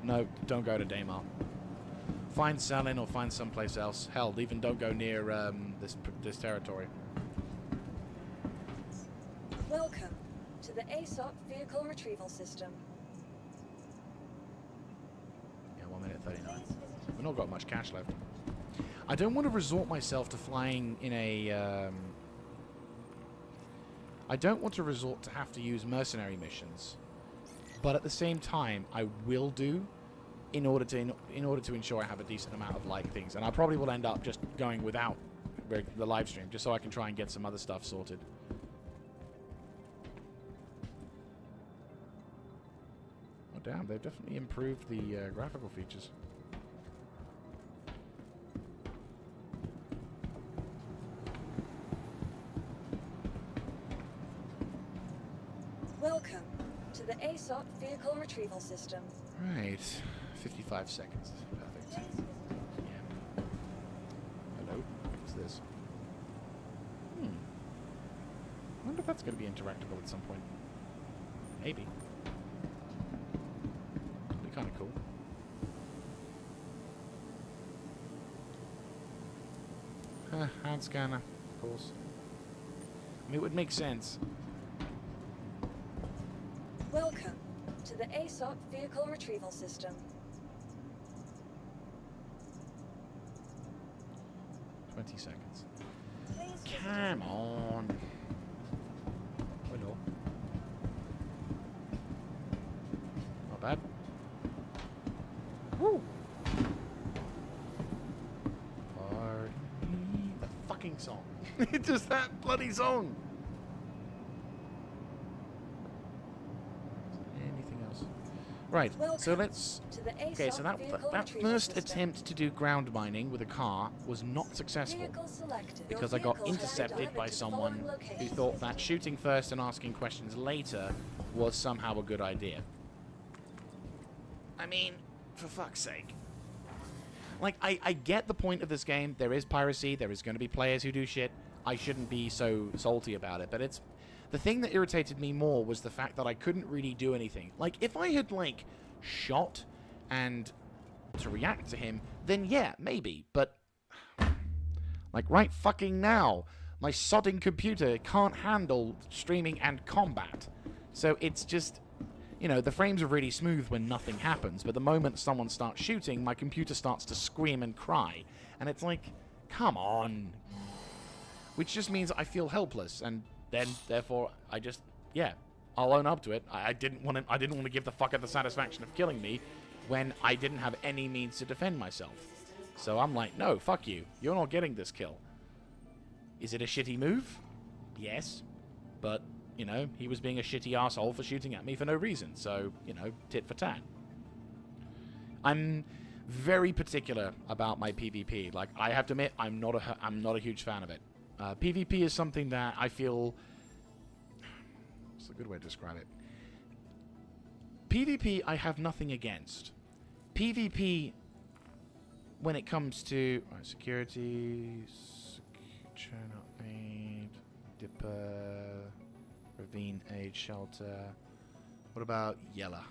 Speaker 1: No, don't go to Daymar. Find Salin or find someplace else. Hell, even don't go near this territory.
Speaker 2: Welcome to the ASOC vehicle retrieval system.
Speaker 1: Yeah, 1 minute 39. We've not got much cash left. I don't want to resort myself to flying in a... I don't want to resort to have to use mercenary missions. But at the same time, I will do in order to ensure I have a decent amount of like things. And I probably will end up just going without the live stream, just so I can try and get some other stuff sorted. Oh damn, they've definitely improved the graphical features.
Speaker 2: Welcome to the ASOC vehicle retrieval system.
Speaker 1: Right, 55 seconds. Perfect. Yeah. Hello? What's this? I wonder if that's going to be interactable at some point. Maybe. It'd be kind of cool. Hand scanner, of course. I mean, it would make sense.
Speaker 2: Welcome to the ASOC vehicle retrieval system.
Speaker 1: 20 seconds.
Speaker 2: Please visit
Speaker 1: Come on. Hello. Not bad. Woo! Pardon me. The fucking song. Just that bloody song. Anything else? Right, so
Speaker 2: Welcome
Speaker 1: let's...
Speaker 2: to the ASOC
Speaker 1: Okay, so that
Speaker 2: vehicle
Speaker 1: that
Speaker 2: retrieval
Speaker 1: first
Speaker 2: system.
Speaker 1: attempt to do ground mining with a car was not successful.
Speaker 2: Vehicle selected. Your
Speaker 1: Because I got
Speaker 2: vehicle has been
Speaker 1: intercepted by
Speaker 2: delivered to the
Speaker 1: someone
Speaker 2: following
Speaker 1: who
Speaker 2: locations.
Speaker 1: thought that shooting first and asking questions later was somehow a good idea. I mean, for fuck's sake. Like, I get the point of this game. There is piracy. There is going to be players who do shit. I shouldn't be so salty about it. But it's... The thing that irritated me more was the fact that I couldn't really do anything. Like, if I had, like, shot and to react to him, then yeah, maybe. But, like, right fucking now, my sodding computer can't handle streaming and combat. So it's just... You know, the frames are really smooth when nothing happens, but the moment someone starts shooting, my computer starts to scream and cry. And it's like, come on. Which just means I feel helpless, and then, therefore, I just, yeah, I'll own up to it. I didn't want to give the fucker the satisfaction of killing me when I didn't have any means to defend myself. So I'm like, no, fuck you. You're not getting this kill. Is it a shitty move? Yes. But... You know, he was being a shitty asshole for shooting at me for no reason. So, you know, tit for tat. I'm very particular about my PvP. Like, I have to admit, I'm not a huge fan of it. PvP is something that I feel... What's a good way to describe it? PvP, I have nothing against. PvP, when it comes to... Right, security... Churn up made... Dipper... Ravine Age Shelter. What about Yella?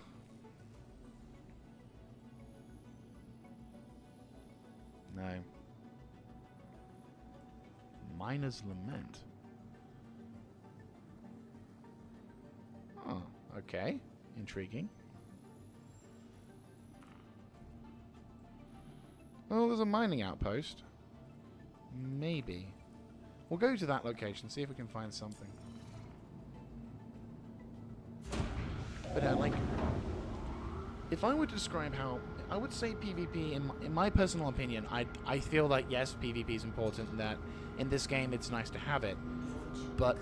Speaker 1: No. Miner's Lament. Oh, okay. Intriguing. Oh, there's a mining outpost. Maybe. We'll go to that location, see if we can find something. But, like, if I were to describe how... I would say PvP, in my personal opinion, I feel that, yes, PvP is important, and that in this game it's nice to have it. But,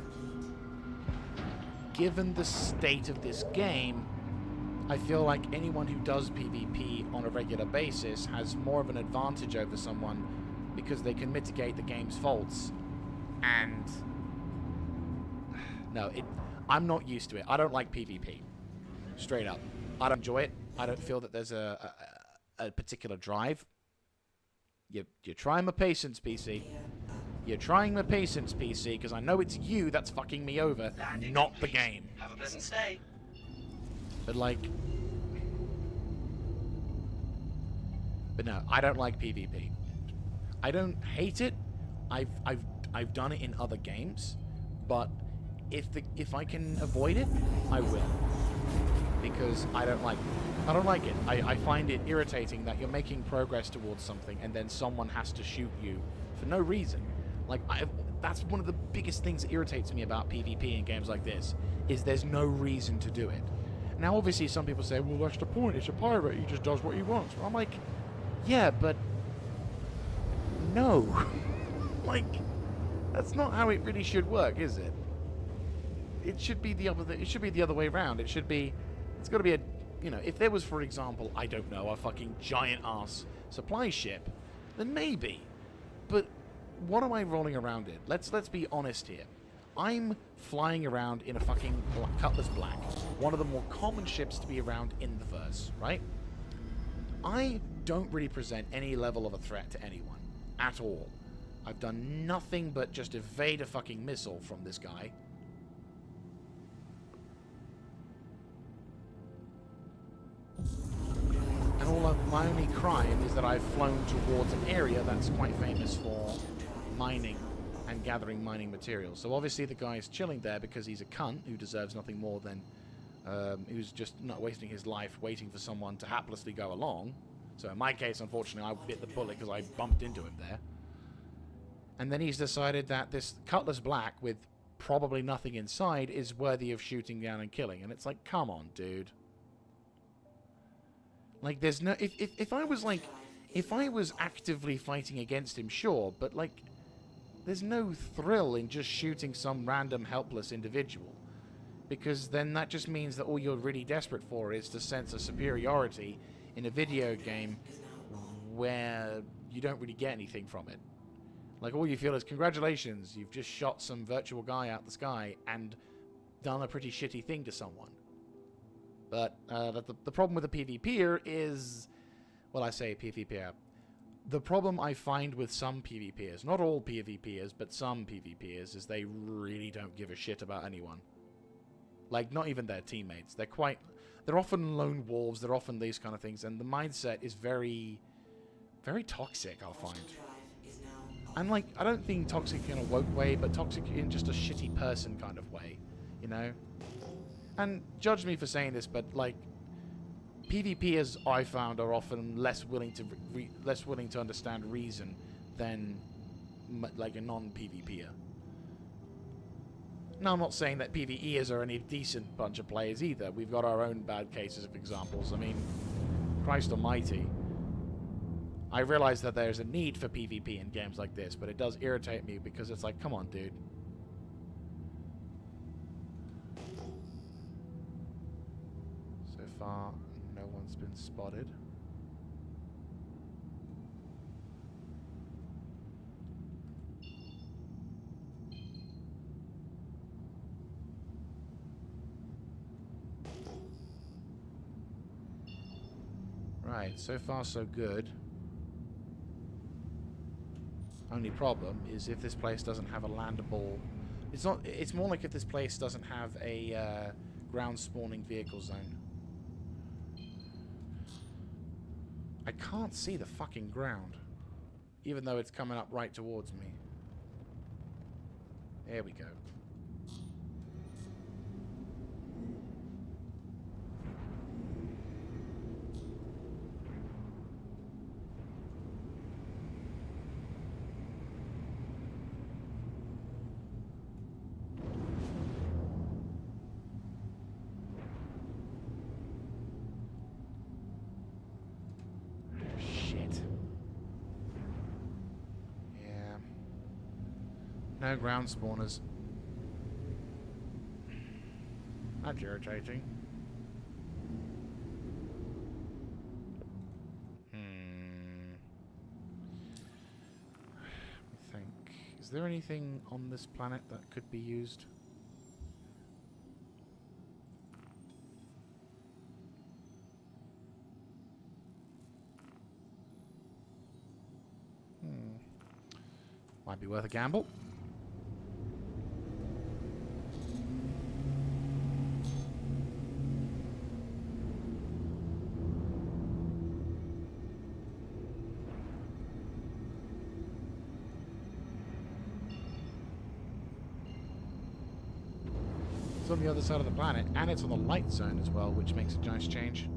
Speaker 1: given the state of this game, I feel like anyone who does PvP on a regular basis has more of an advantage over someone because they can mitigate the game's faults. And... No, I'm not used to it. I don't like PvP. Straight up. I don't enjoy it. I don't feel that there's a particular drive. You're trying my patience, PC. You're trying my patience, PC, because I know it's you that's fucking me over, not the game.
Speaker 5: Have a pleasant stay.
Speaker 1: But, like... But no, I don't like PvP. I don't hate it. I've done it in other games, but if I can avoid it, I will. Because I don't like it. I find it irritating that you're making progress towards something and then someone has to shoot you for no reason. Like, that's one of the biggest things that irritates me about PvP in games like this, is there's no reason to do it. Now, obviously, some people say, well, that's the point. It's a pirate. He just does what he wants. I'm like, yeah, but no. Like, that's not how it really should work, is it? It should be the other way around. It's got to be a, you know, if there was, for example, I don't know, a fucking giant-ass supply ship, then maybe. But what am I rolling around in? Let's be honest here. I'm flying around in a fucking Cutlass Black, one of the more common ships to be around in the verse, right? I don't really present any level of a threat to anyone, at all. I've done nothing but just evade a fucking missile from this guy. And all of my only crime is that I've flown towards an area that's quite famous for mining and gathering mining materials. So obviously the guy's chilling there because he's a cunt who deserves nothing more than... who's just not wasting his life waiting for someone to haplessly go along. So in my case, unfortunately, I bit the bullet because I bumped into him there. And then he's decided that this Cutlass Black with probably nothing inside is worthy of shooting down and killing. And it's like, come on, dude. Like, there's no... If I was, like... If I was actively fighting against him, sure. But, like... There's no thrill in just shooting some random helpless individual. Because then that just means that all you're really desperate for is to sense a superiority in a video game where you don't really get anything from it. Like, all you feel is, congratulations, you've just shot some virtual guy out the sky and done a pretty shitty thing to someone. But the problem with the PvPer is... Well, I say PvPer. the problem I find with some PvPers, not all PvPers, but some PvPers, is they really don't give a shit about anyone. Like, not even their teammates. They're often lone wolves, they're often these kind of things, and the mindset is very, very toxic, I'll find. And, like, I don't think toxic in a woke way, but toxic in just a shitty person kind of way, you know? And judge me for saying this, but, like, PvPers I found are often less willing to understand reason than like a non-PvPer. Now, I'm not saying that PvEers are any decent bunch of players either. We've got our own bad cases of examples. I mean, Christ almighty. I realize that there's a need for PvP in games like this, but it does irritate me because it's like, come on, dude. So far, no one's been spotted. Right, so far so good. Only problem is if this place doesn't have a landable... It's more like if this place doesn't have a ground spawning vehicle zone. I can't see the fucking ground, even though it's coming up right towards me. There we go. No ground spawners. That's irritating. Let me think. Is there anything on this planet that could be used? Might be worth a gamble. It's on the other side of the planet, and it's on the light zone as well, which makes a nice change.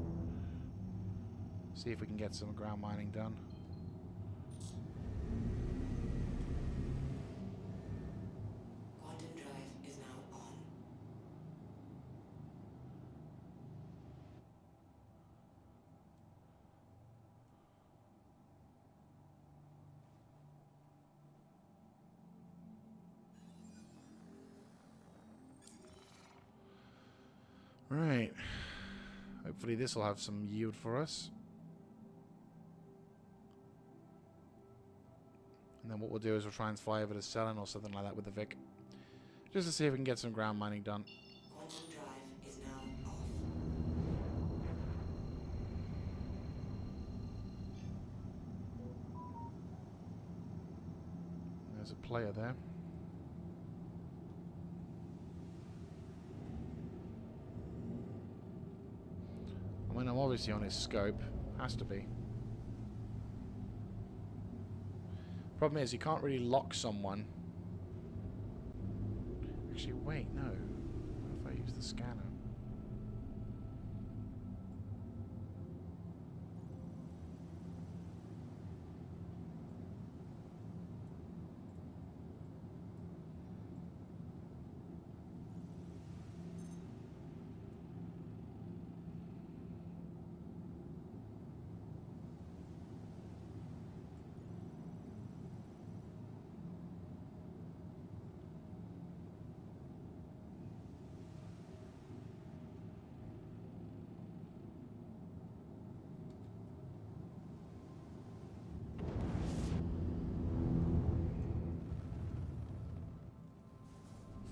Speaker 1: See if we can get some ground mining done.
Speaker 3: Quantum drive is now on.
Speaker 1: Right. Hopefully this will have some yield for us. And then what we'll do is we'll try and fly over to Selin or something like that with the Vic. Just to see if we can get some ground mining done.
Speaker 3: Quantum drive is now off.
Speaker 1: There's a player there. I mean, I'm obviously on his scope. Has to be. Problem is, you can't really lock someone. Actually, wait, no. What if I use the scanner?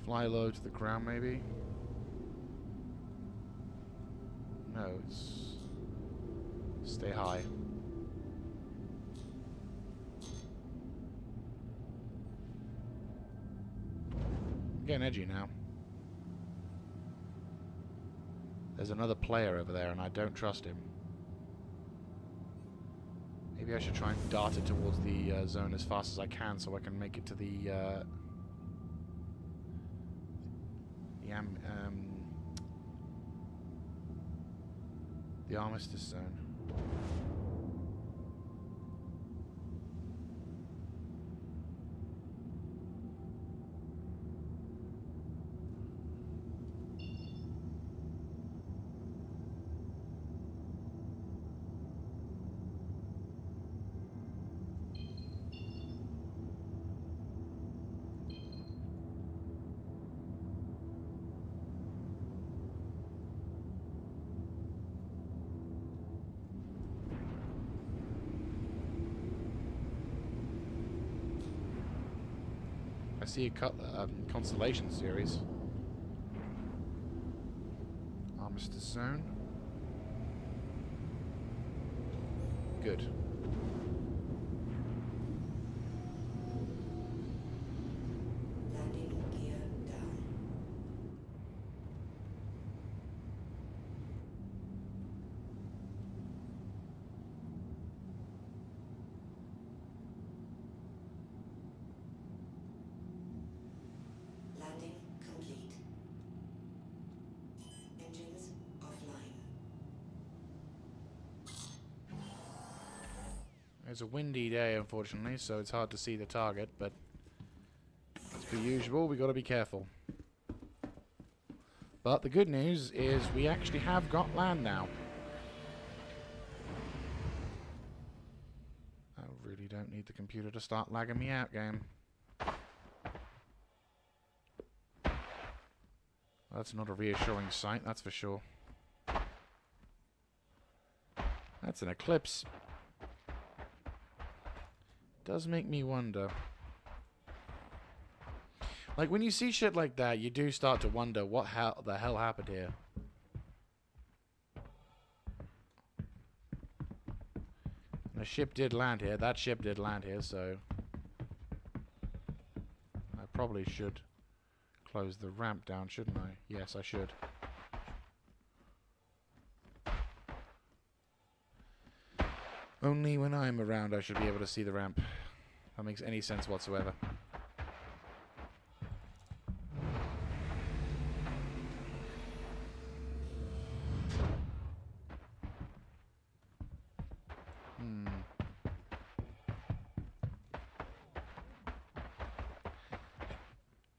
Speaker 1: Fly low to the ground, maybe? No, it's... Stay high. getting edgy now. There's another player over there, and I don't trust him. Maybe I should try and dart it towards the zone as fast as I can, so I can make it to the armistice zone. I see a constellation series. Armistice zone. Good.
Speaker 3: Landing gear down. Landing complete. Engines offline.
Speaker 1: It's a windy day, unfortunately, so it's hard to see the target, but as per usual, we got to be careful. But the good news is we actually have got land now. I really don't need the computer to start lagging me out, game. That's not a reassuring sight, that's for sure. That's an eclipse. Does make me wonder. Like, when you see shit like that, you do start to wonder what the hell happened here. And a ship did land here. That ship did land here, so I probably should close the ramp down, shouldn't I? Yes, I should. Only when I'm around I should be able to see the ramp. That makes any sense whatsoever.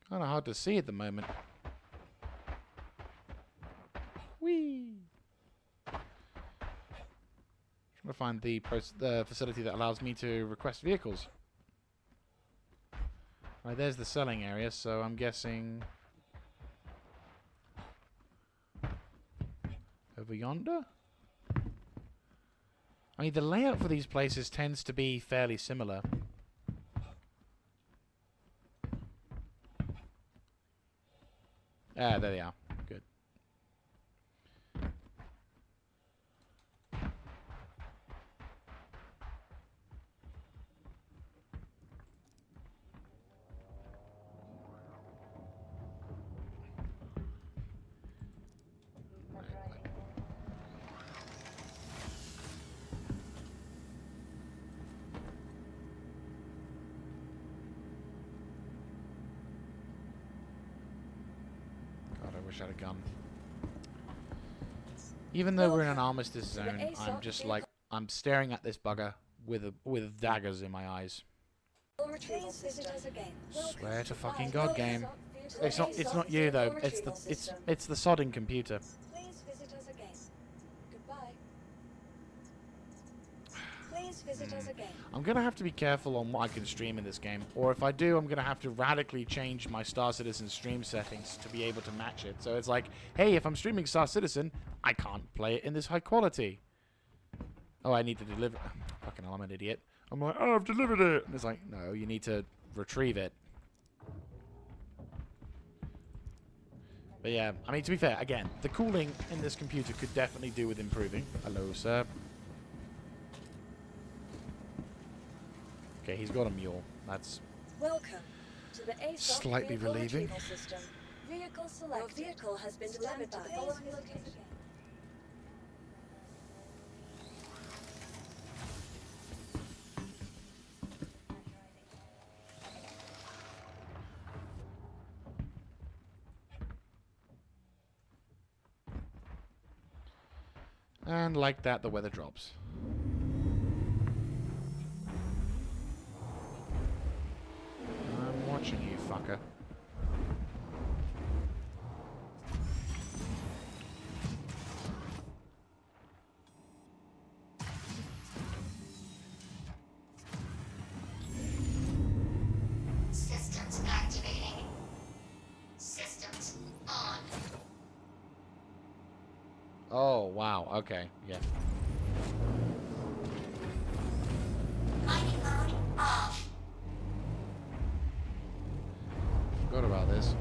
Speaker 1: Kind of hard to see at the moment. Whee! Trying to find the facility that allows me to request vehicles. Right, there's the selling area, so I'm guessing over yonder? I mean, the layout for these places tends to be fairly similar. Ah, there they are. Good. Wish I had a gun. Even though we're in an armistice zone, I'm just like, I'm staring at this bugger with daggers in my eyes. Swear to fucking God, game. It's not you though. It's the sodding computer.
Speaker 2: Please visit us again. Goodbye. Please visit us again.
Speaker 1: I'm gonna have to be careful on what I can stream in this game, or if I do, I'm gonna have to radically change my Star Citizen stream settings to be able to match it. So it's like, hey, if I'm streaming Star Citizen, I can't play it in this high quality. Oh, I need to deliver. Fucking hell, I'm an idiot. I'm like, oh, I've delivered it. And it's like, no, you need to retrieve it. But yeah, I mean, to be fair, again, the cooling in this computer could definitely do with improving. Hello, sir. Okay, he's got a mule. That's...
Speaker 2: Welcome to the ASOP
Speaker 1: Slightly
Speaker 2: vehicle
Speaker 1: relieving.
Speaker 2: retrieval system. Vehicle selected. Your vehicle has been delivered to the following location.
Speaker 1: And like that, the weather drops. I'm watching you, fucker.
Speaker 6: Systems activating. Systems on.
Speaker 1: Oh, wow. Okay. Yeah.
Speaker 6: Mining mode off.
Speaker 1: Forgot about this.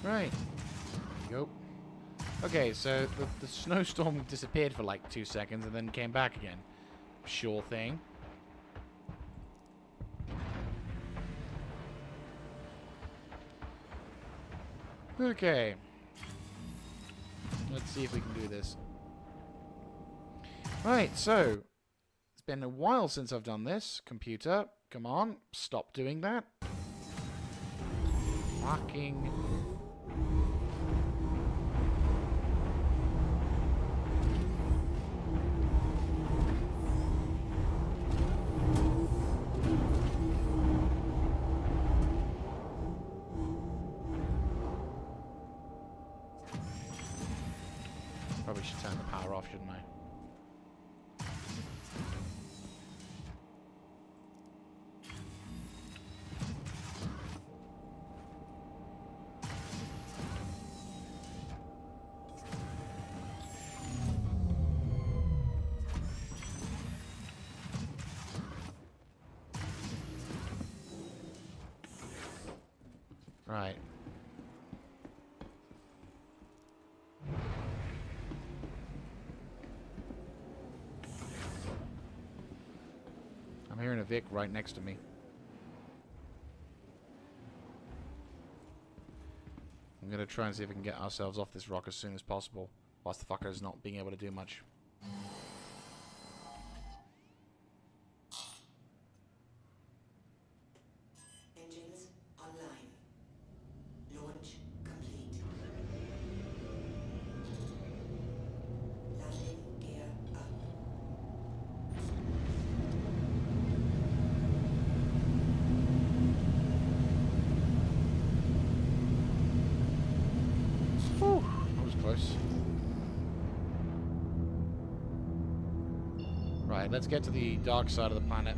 Speaker 1: Right. Go. Okay, so the snowstorm disappeared for like 2 seconds and then came back again. Sure thing. Okay. Let's see if we can do this. Right, so it's been a while since I've done this. Computer, come on, stop doing that. Fucking... Probably should turn the power off, shouldn't I? Right. I'm hearing a Vic right next to me. I'm gonna try and see if we can get ourselves off this rock as soon as possible, whilst the fucker is not being able to do much.
Speaker 3: Engines online. Launch complete. Landing gear up.
Speaker 1: Whew, that was close. Right, let's get to the dark side of the planet.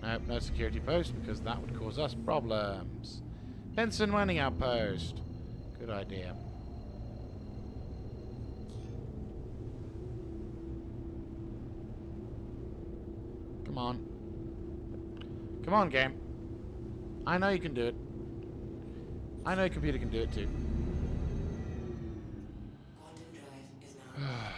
Speaker 1: Nope, no security post, because that would cause us problems. Benson mining outpost. Good idea. Come on. Come on, game. I know you can do it. I know your computer can do it too.
Speaker 3: Quantum drive is now off.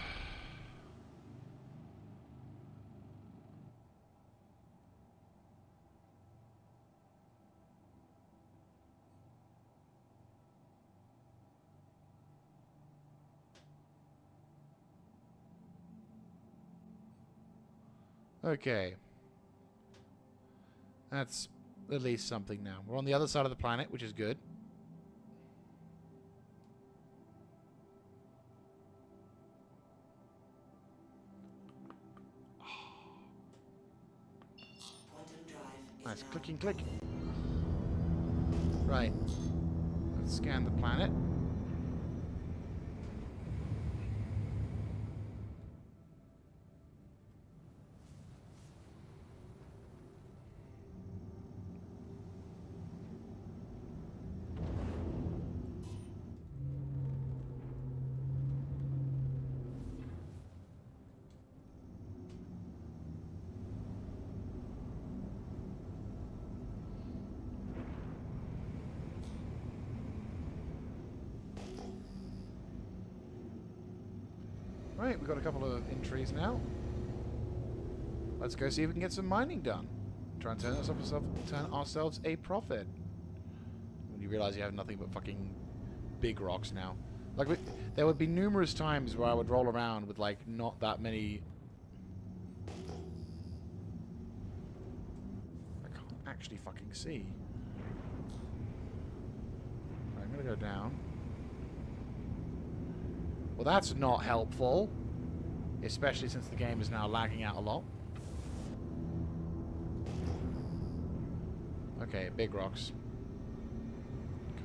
Speaker 1: Okay. That's at least something now. We're on the other side of the planet, which is good.
Speaker 3: Quantum drive is
Speaker 1: Nice.
Speaker 3: now
Speaker 1: Clicking, click. Right. Scan the planet. Right, we've got a couple of entries now. Let's go see if we can get some mining done. Try and turn ourselves a profit. When you realise you have nothing but fucking big rocks now. Like, there would be numerous times where I would roll around with, like, not that many... I can't actually fucking see. Right, I'm gonna go down. Well, that's not helpful. Especially since the game is now lagging out a lot. Okay, big rocks.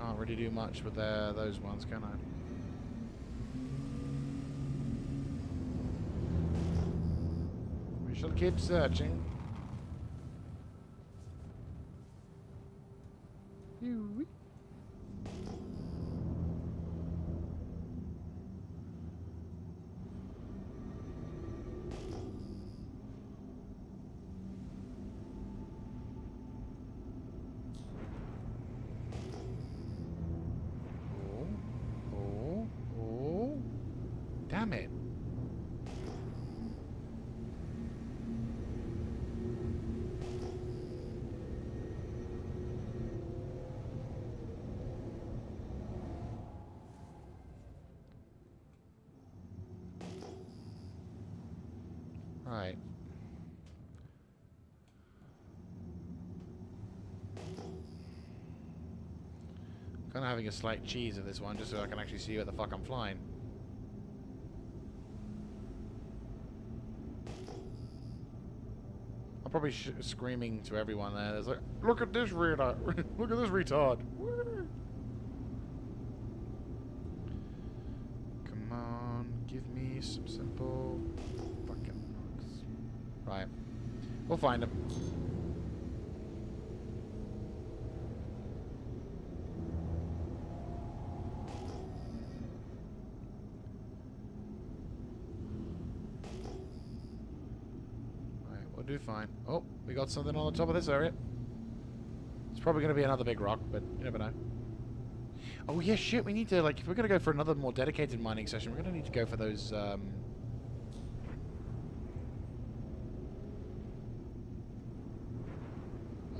Speaker 1: Can't really do much with those ones, can I? We shall keep searching. Yoo-wee. Damn it. Right. Kind of having a slight cheese of this one just so I can actually see where the fuck I'm flying. I'm probably screaming to everyone there. There's like, look at this retard! Look at this retard! Come on, give me some simple fucking rocks. Right, we'll find them. Do fine. Oh, we got something on the top of this area. It's probably going to be another big rock, but you never know. Oh yeah, shit, we need to, like, if we're going to go for another more dedicated mining session, we're going to need to go for those,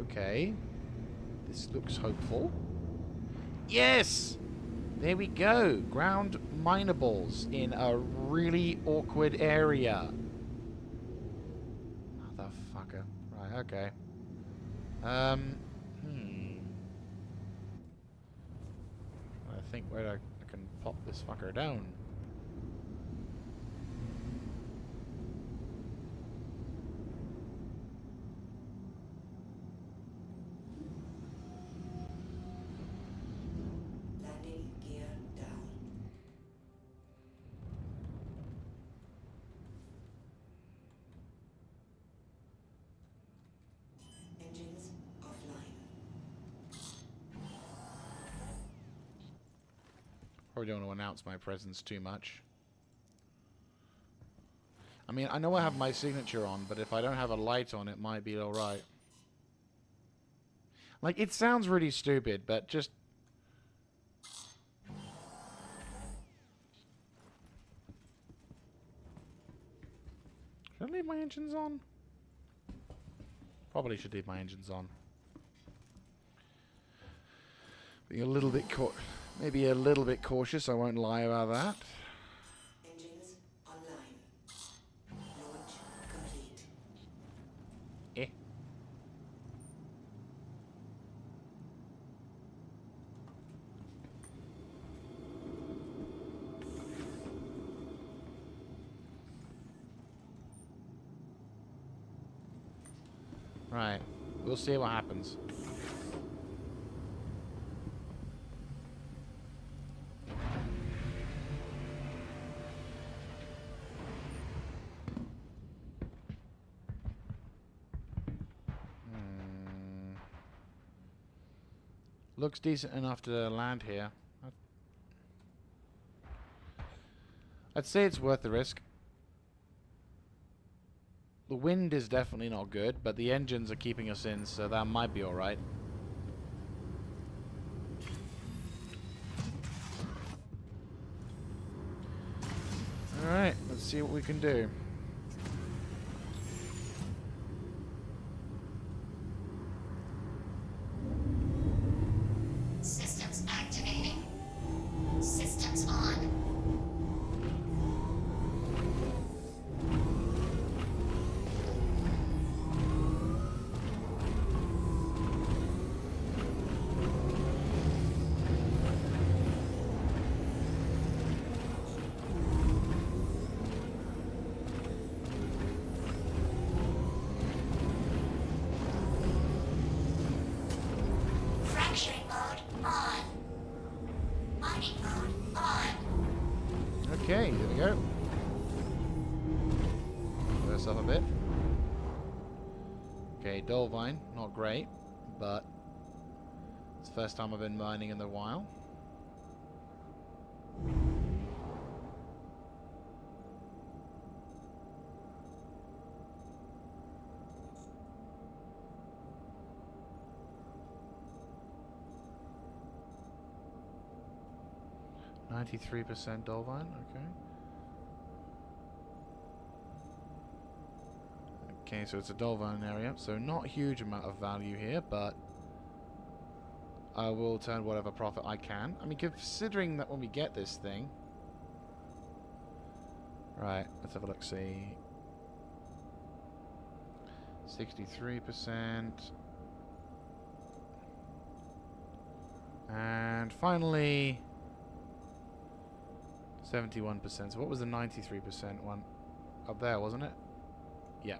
Speaker 1: Okay. This looks hopeful. Yes! There we go. Ground minables in a really awkward area. Right, okay. I think where I can pop this fucker down.
Speaker 3: Landing gear down. Engines offline.
Speaker 1: Probably don't want to announce my presence too much. I mean, I know I have my signature on, but if I don't have a light on, it might be alright. Like, it sounds really stupid, but just... Should I leave my engines on? Probably should leave my engines on. Being a little bit maybe a little bit cautious, I won't lie about that.
Speaker 3: Engines online. Launch complete.
Speaker 1: Eh. Right. We'll see what happens. Looks decent enough to land here. I'd say it's worth the risk. The wind is definitely not good, but the engines are keeping us in, so that might be alright. Alright, let's see what we can do.
Speaker 6: Systems activating. Systems on. Fracturing mode on. Mining mode on.
Speaker 1: Okay, here we go. Move us up a bit. Okay, Dolvine, not great, but it's the first time I've been mining in a while. %, Dolvine, okay. Okay, so it's a Dolvine area, so not a huge amount of value here, but I will turn whatever profit I can. I mean, considering that when we get this thing... Right, let's have a look, see. 63%. And finally... 71%. So what was the 93% one? Up there, wasn't it? Yeah.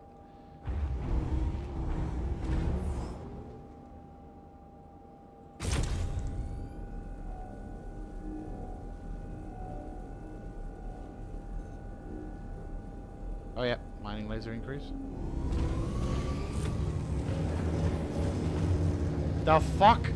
Speaker 1: Oh yeah, mining laser increase. The fuck?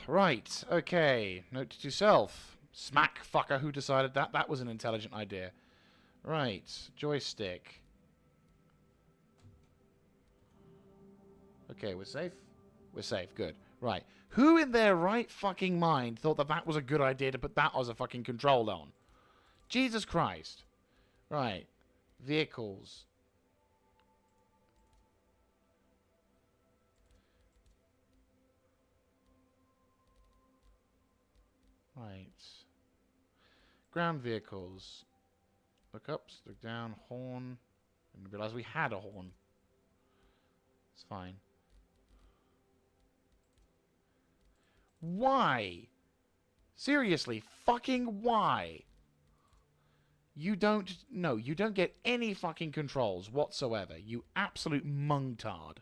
Speaker 1: Right, okay. Note to self. Smack, fucker, who decided that? That was an intelligent idea. Right, joystick. Okay, we're safe? We're safe, good. Right. Who in their right fucking mind thought that that was a good idea to put that as a fucking control on? Jesus Christ. Right. Vehicles. Right. Ground vehicles. Look up, look down, horn. Didn't realize we had a horn. It's fine. Why? Seriously, fucking why? You don't... No, you don't get any fucking controls whatsoever. You absolute mungtard.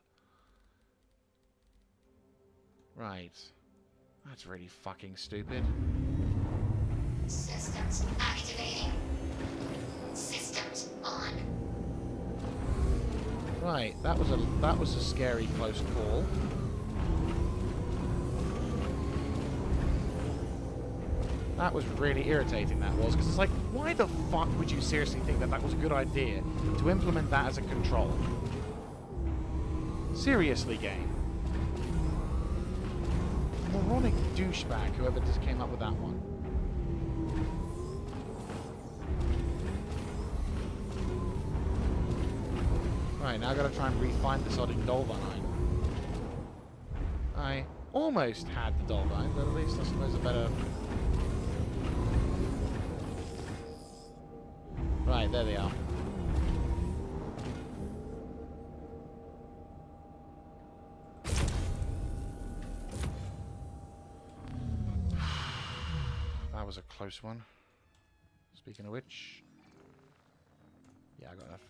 Speaker 1: Right. That's really fucking stupid.
Speaker 6: Systems activating. Systems on.
Speaker 1: Right, that was a scary close call. That was really irritating, that was, because it's like, why the fuck would you seriously think that that was a good idea to implement that as a control? Seriously, game. Moronic douchebag, whoever just came up with that one. Right, now I've got to try and re-find the sodding Dolvine. I almost had the Dolvine, but at least I suppose a better... Right, there they are. That was a close one. Speaking of which... Yeah, I got enough.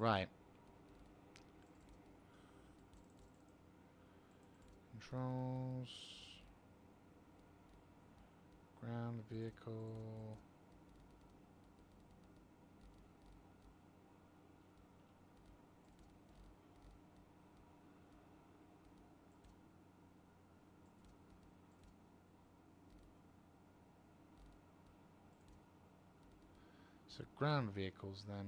Speaker 1: Right. Controls. Ground vehicle. So ground vehicles then.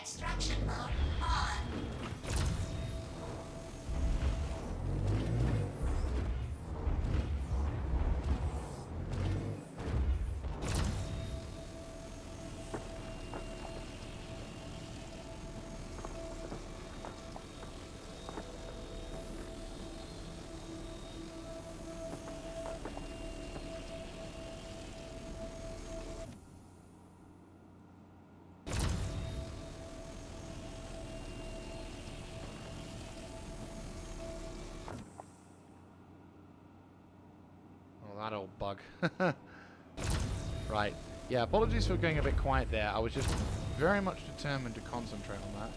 Speaker 6: Extraction mode on.
Speaker 1: Oh, that old bug. Right. Yeah, apologies for going a bit quiet there. I was just very much determined to concentrate on that.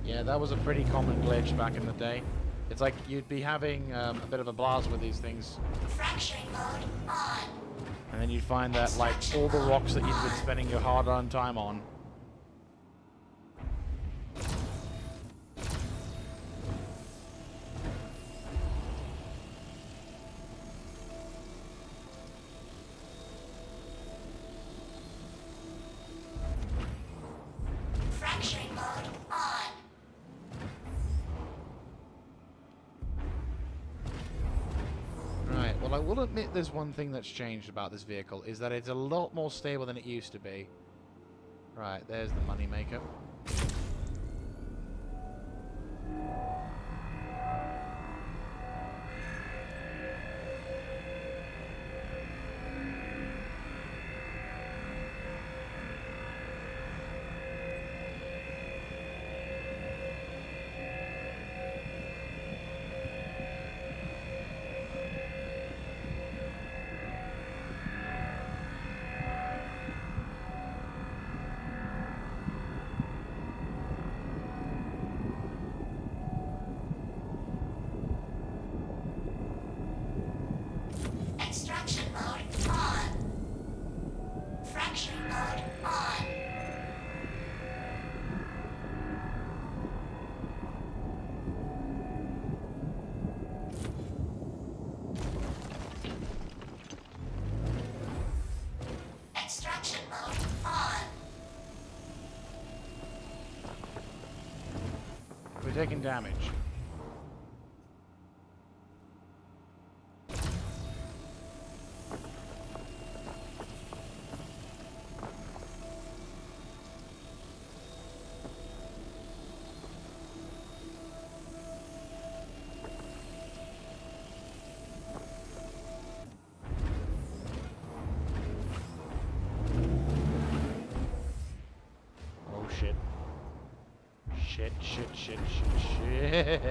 Speaker 1: Yeah, that was a pretty common glitch back in the day. It's like you'd be having a bit of a blast with these things,
Speaker 6: Fracturing mode on.
Speaker 1: and then you'd find that like all the rocks that you'd been spending your hard-earned time on.
Speaker 6: Fracturing mode on.
Speaker 1: Right, well I will admit there's one thing that's changed about this vehicle, is that it's a lot more stable than it used to be. Right, there's the money maker.
Speaker 6: Extraction mode on. Fracturing mode on. Extraction mode on.
Speaker 1: We're taking damage. Shit, shit, shit, shit, shit.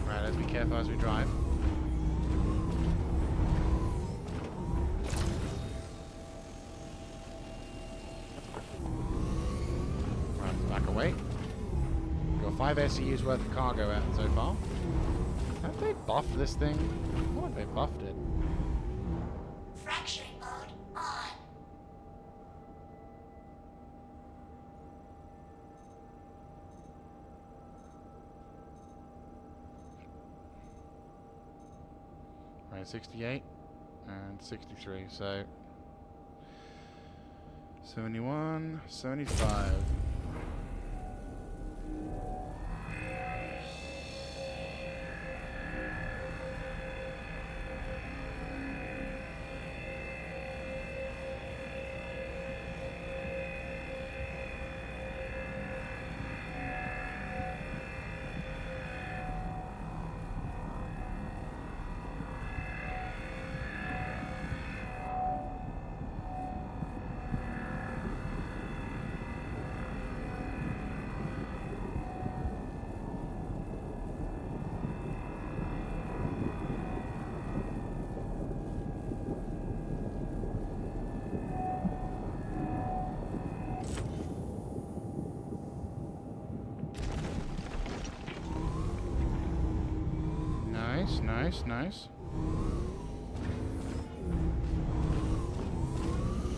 Speaker 1: Right, let's be careful as we drive. Right, back away. Got 5 SCU's worth of cargo out so far. Have they buffed this thing? I wonder if they buffed it.
Speaker 6: Fracturing mode on.
Speaker 1: Right, 68 and 63, so 71, 75. Nice, nice, nice.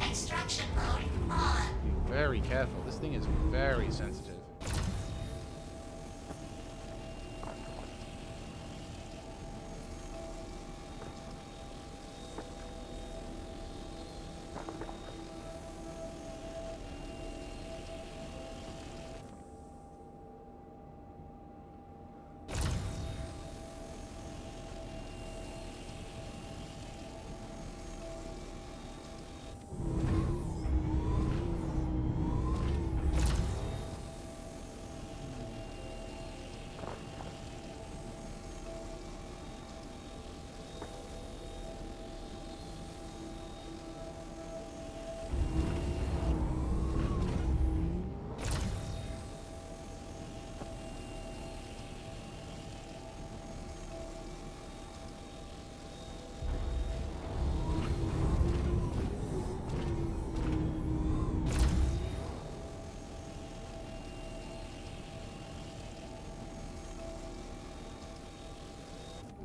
Speaker 6: Extraction mode on.
Speaker 1: Be very careful. This thing is very sensitive.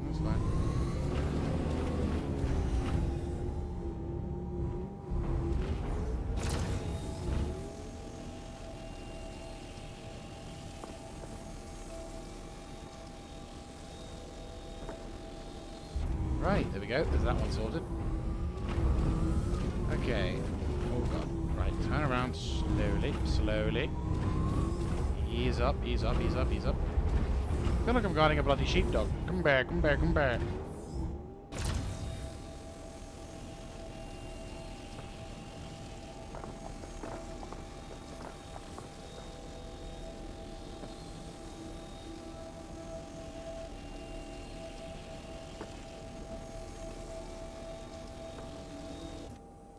Speaker 1: That's fine. Right, there we go. There's that one sorted. Okay. Oh god. Right, turn around slowly, slowly. Ease up, ease up, ease up, ease up. I feel like I'm guarding a bloody sheepdog. Come back, come back, come back.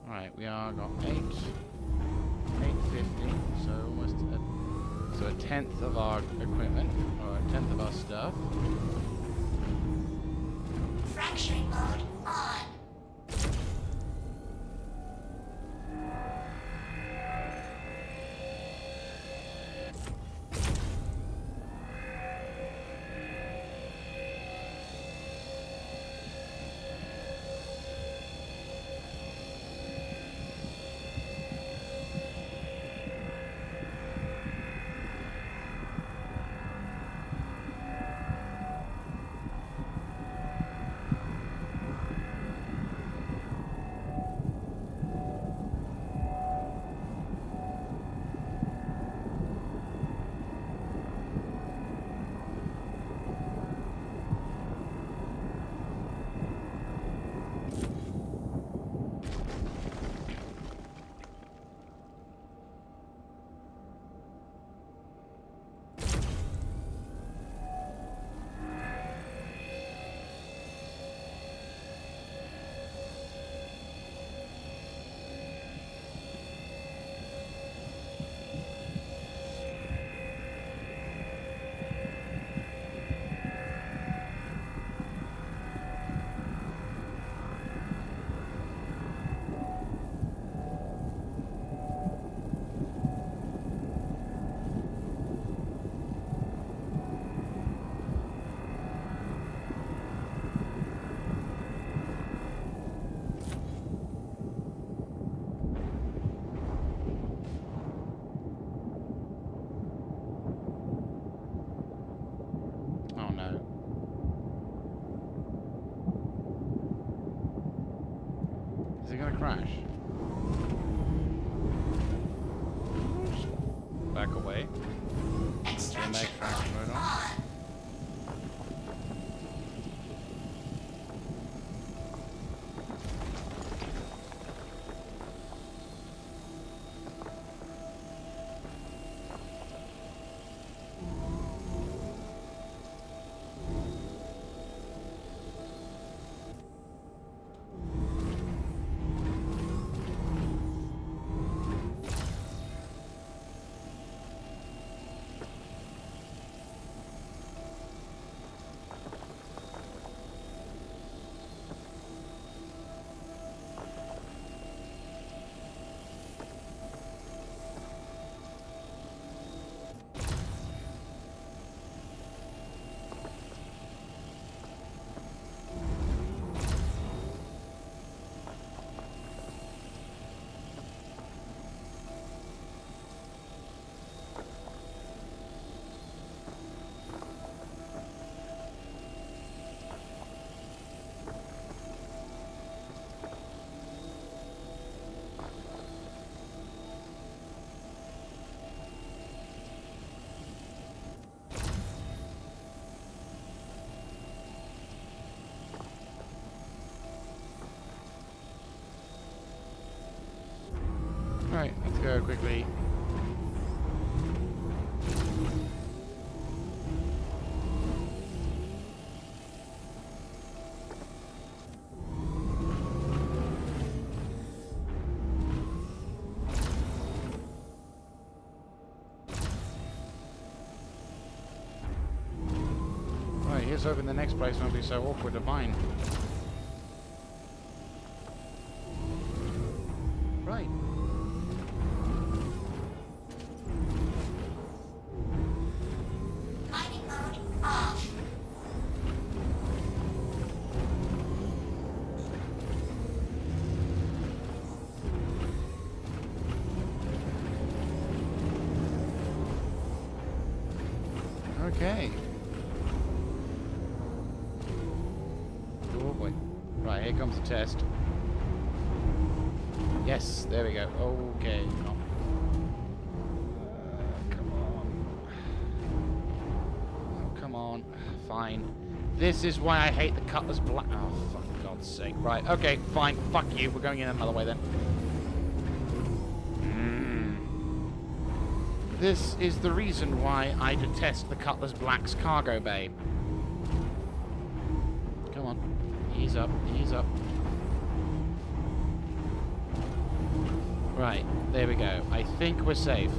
Speaker 1: Right, we are got 850, so almost a tenth of our equipment, or a tenth of our stuff.
Speaker 6: Fracturing mode on.
Speaker 1: crash. Back away.
Speaker 6: Extraction
Speaker 1: Extraction
Speaker 6: mode
Speaker 1: mode on.
Speaker 6: on.
Speaker 1: Right, let's go quickly. Right, here's hoping the next place won't be so awkward to find. Right.
Speaker 6: Mining mode off.
Speaker 1: Okay. Oh boy. Right, here comes the test. Yes, there we go. Okay. Oh. Come on. Oh, come on. Fine. This is why I hate the Cutlass Black. Oh, for God's sake. Right, okay, fine. Fuck you. We're going in another way then. This is the reason why I detest the Cutlass Black's cargo bay. Come on. Ease up. Ease up. Right, there we go. I think we're safe.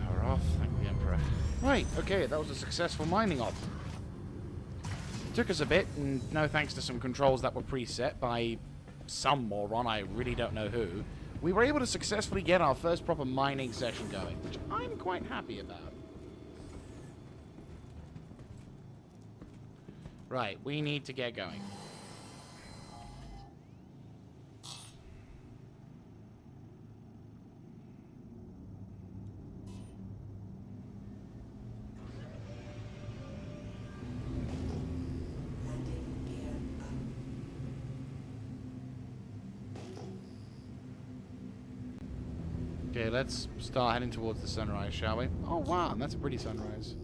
Speaker 1: Power off, thank the Emperor. Right, okay, that was a successful mining op. It took us a bit, and no thanks to some controls that were preset by some moron, I really don't know who. We were able to successfully get our first proper mining session going, which I'm quite happy about. Right, we need to get going. Okay, let's start heading towards the sunrise, shall we? Oh, wow, that's a pretty sunrise.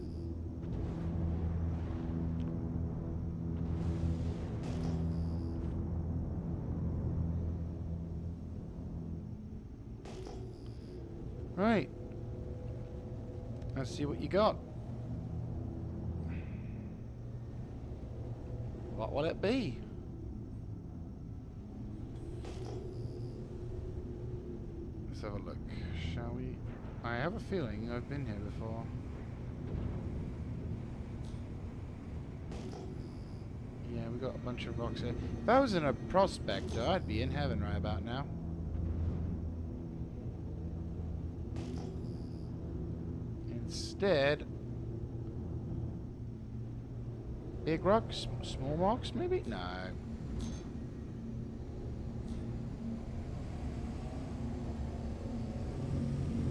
Speaker 1: Right. Let's see what you got. What will it be? Let's have a look, shall we? I have a feeling I've been here before. Yeah, we got a bunch of rocks here. If I was in a prospector, I'd be in heaven right about now. Instead, big rocks, small rocks, maybe? No.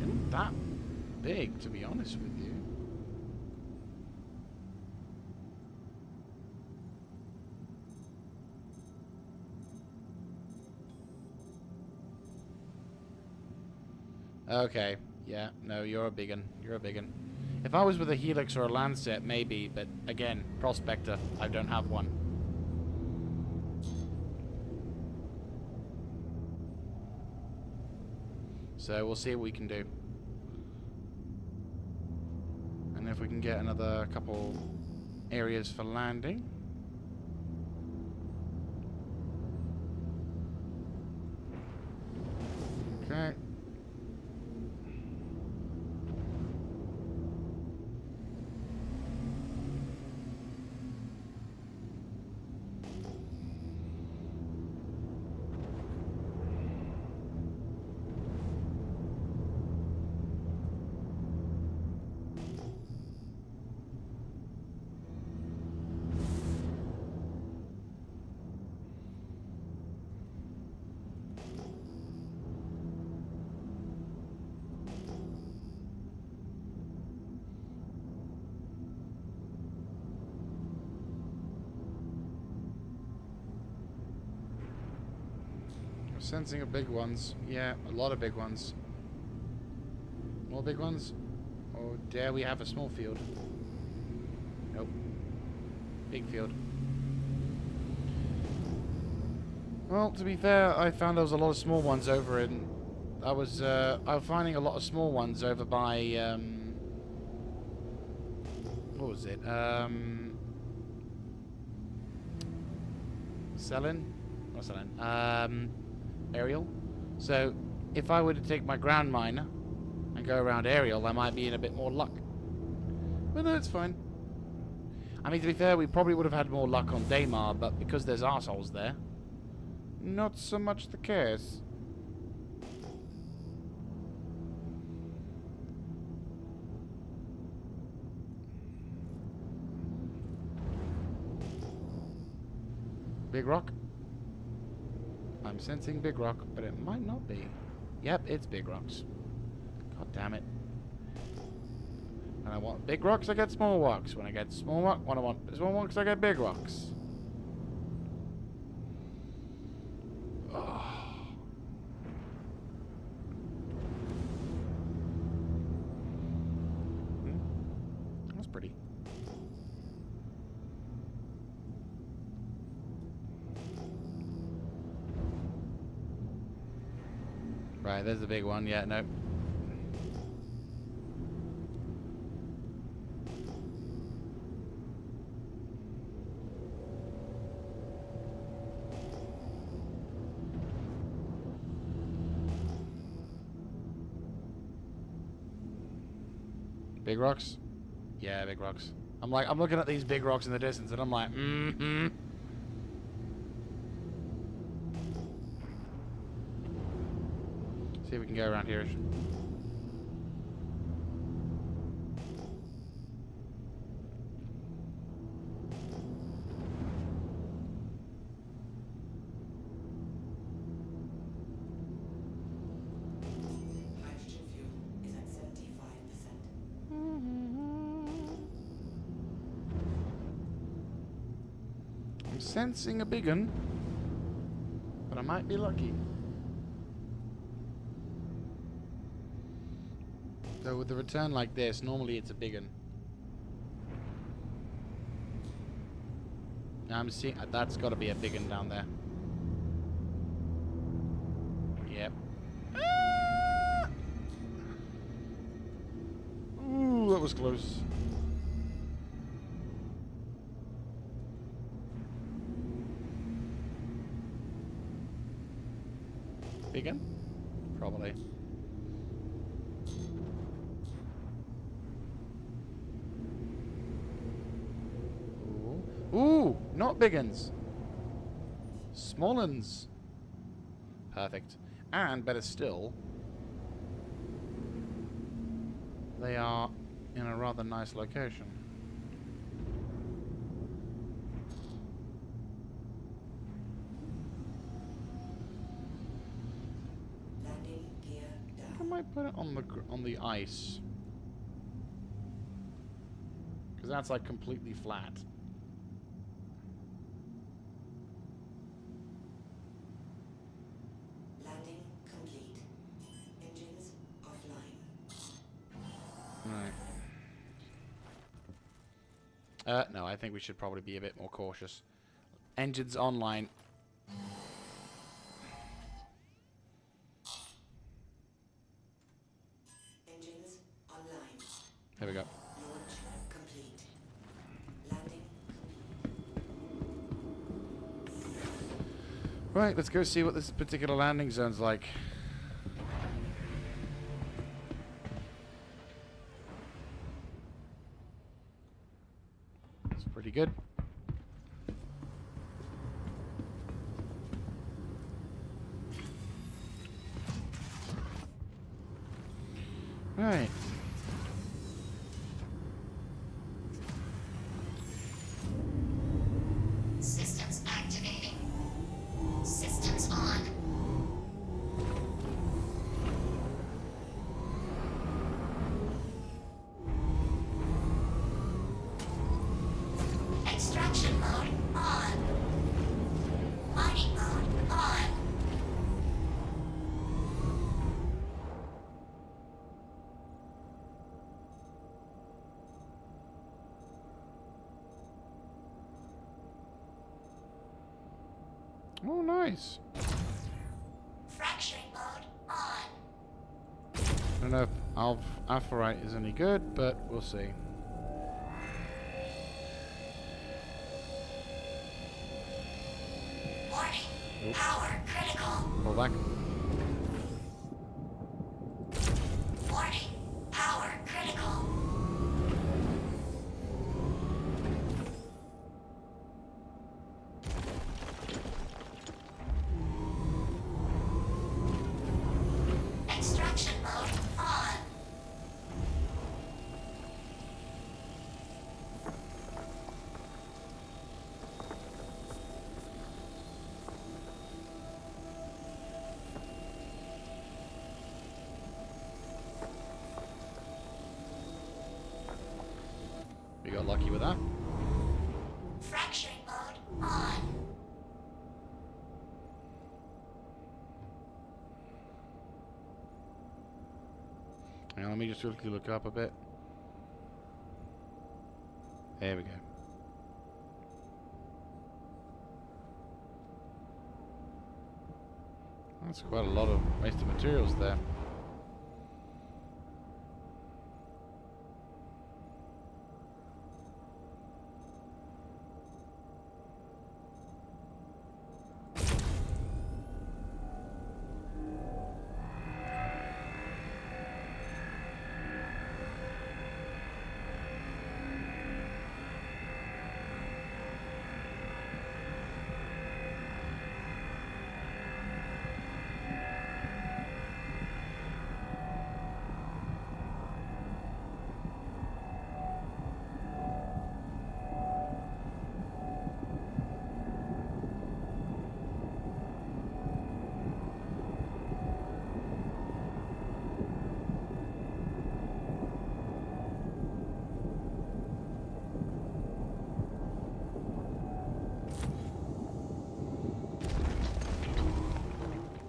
Speaker 1: Isn't that big, to be honest with you. Okay. Yeah. No, you're a big un. You're a big un. If I was with a Helix or a Lancet, maybe. But again, Prospector. I don't have one. So we'll see what we can do. And if we can get another couple areas for landing. Okay. Sensing a big ones. Yeah, a lot of big ones. More big ones? Or dare we have a small field? Nope. Big field. Well, to be fair, I found there was a lot of small ones over in... I was finding a lot of small ones over by, what was it? Selling? Not selling. Aerial. So, if I were to take my ground miner and go around aerial, I might be in a bit more luck. But no, it's fine. I mean, to be fair, we probably would have had more luck on Daymar, but because there's arseholes there, not so much the case. Big rock? I'm sensing big rock, but it might not be. Yep, it's big rocks. God damn it. When I want big rocks, I get small rocks. When I get small rock, when I want small rocks, I get big rocks. Oh. That's pretty. Right, there's the big one. Yeah, no. Big rocks? Yeah, big rocks. I'm looking at these big rocks in the distance and I'm like, mm-hmm. See if we can go around here.
Speaker 3: Hydrogen fuel is at 75%.
Speaker 1: I'm sensing a big one, but I might be lucky. So with the return like this, normally it's a big one. Now I'm seeing that's got to be a big one down there. Yep. Ah! Ooh, that was close. Big one? Probably. Ooh, not big uns. Small uns. Perfect. And better still, they are in a rather nice location.
Speaker 3: Landing gear
Speaker 1: I
Speaker 3: down.
Speaker 1: might put it on the ice, because that's like completely flat.
Speaker 3: Landing complete. Engines offline.
Speaker 1: No, I think we should probably be a bit more cautious. Engines online.
Speaker 3: Engines online.
Speaker 1: There we go.
Speaker 3: Launch complete. Landing.
Speaker 1: Right, let's go see what this particular landing zone's like. It's pretty good. Right.
Speaker 6: Systems activating. Systems on. Extraction mode on. Mining mode on.
Speaker 1: Oh, nice.
Speaker 6: Fracturing mode on.
Speaker 1: I don't know if Alpharite is any good, but we'll see.
Speaker 6: Warning.
Speaker 1: Oop.
Speaker 6: Power critical.
Speaker 1: Pull back.
Speaker 6: Warning. Power critical. Extraction mode on.
Speaker 1: We got lucky with that.
Speaker 6: Fracturing mode on.
Speaker 1: Now let me just quickly look up a bit. There we go. That's quite a lot of wasted materials there.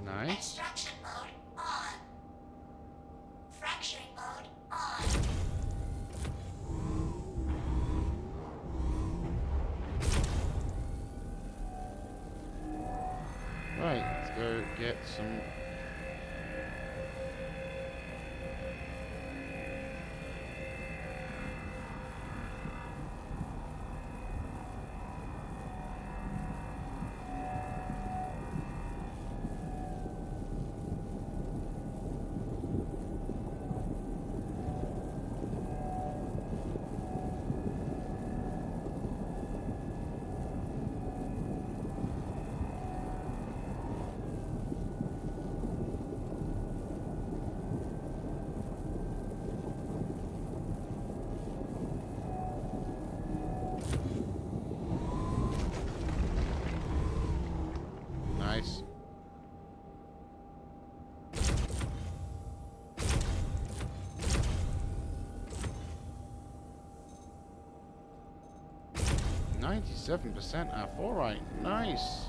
Speaker 1: Nice.
Speaker 6: Extraction mode on. Fracturing mode on.
Speaker 1: Right, let's go get some. Nice. %, alright, nice.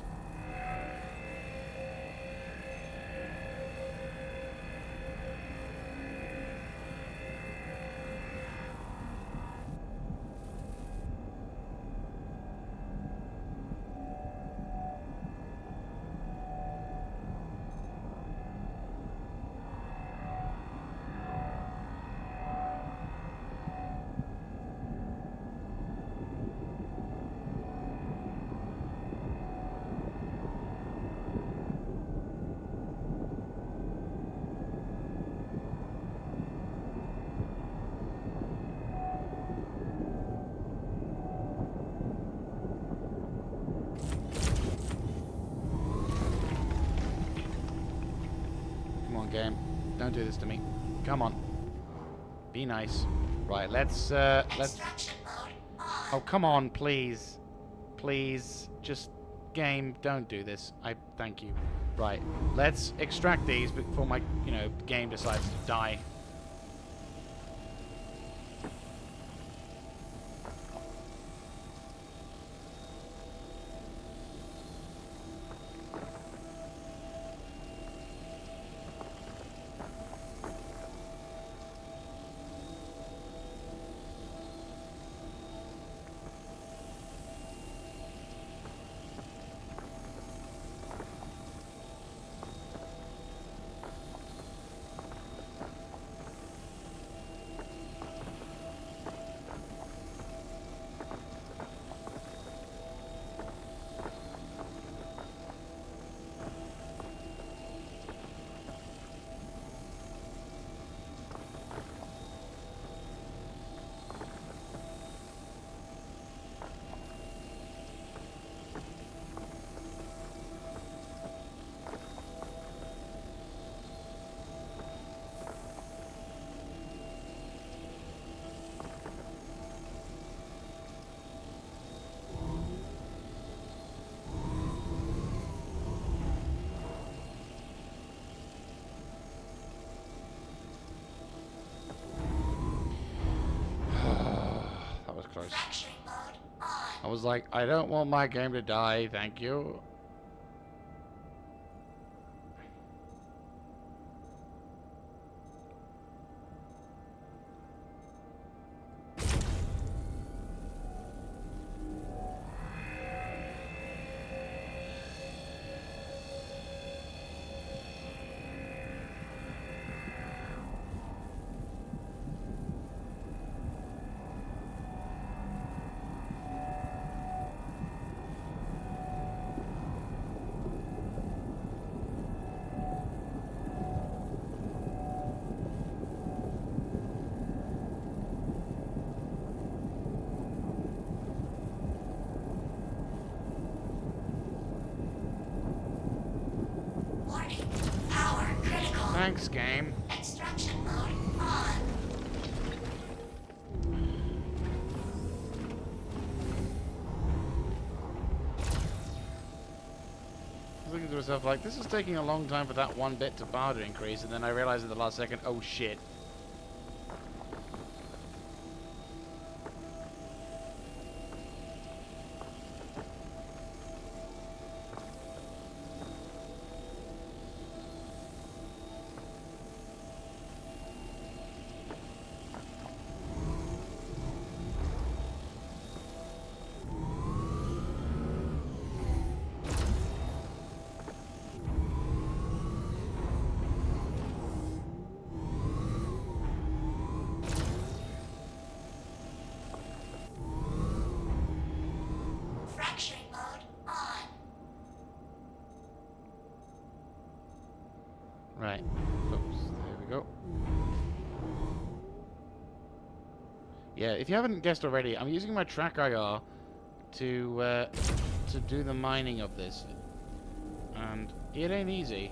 Speaker 1: game. Don't do this to me. Come on. Be nice. Right, let's...
Speaker 6: Extraction mode on.
Speaker 1: Oh, come on, please. Please. Just... Game, don't do this. Thank you. Right, let's extract these before my, game decides to die. Close.
Speaker 6: Fracturing mode on.
Speaker 1: I was like, I don't want my game to die, thank you.
Speaker 6: Warning. Power critical.
Speaker 1: Thanks, game.
Speaker 6: Extraction mode on.
Speaker 1: I was thinking to myself, like, this is taking a long time for that one bit to bar to increase, and then I realized at the last second, oh shit.
Speaker 6: Fracturing mode on.
Speaker 1: Right. Oops. There we go. Yeah, if you haven't guessed already, I'm using my track IR to do the mining of this, and it ain't easy.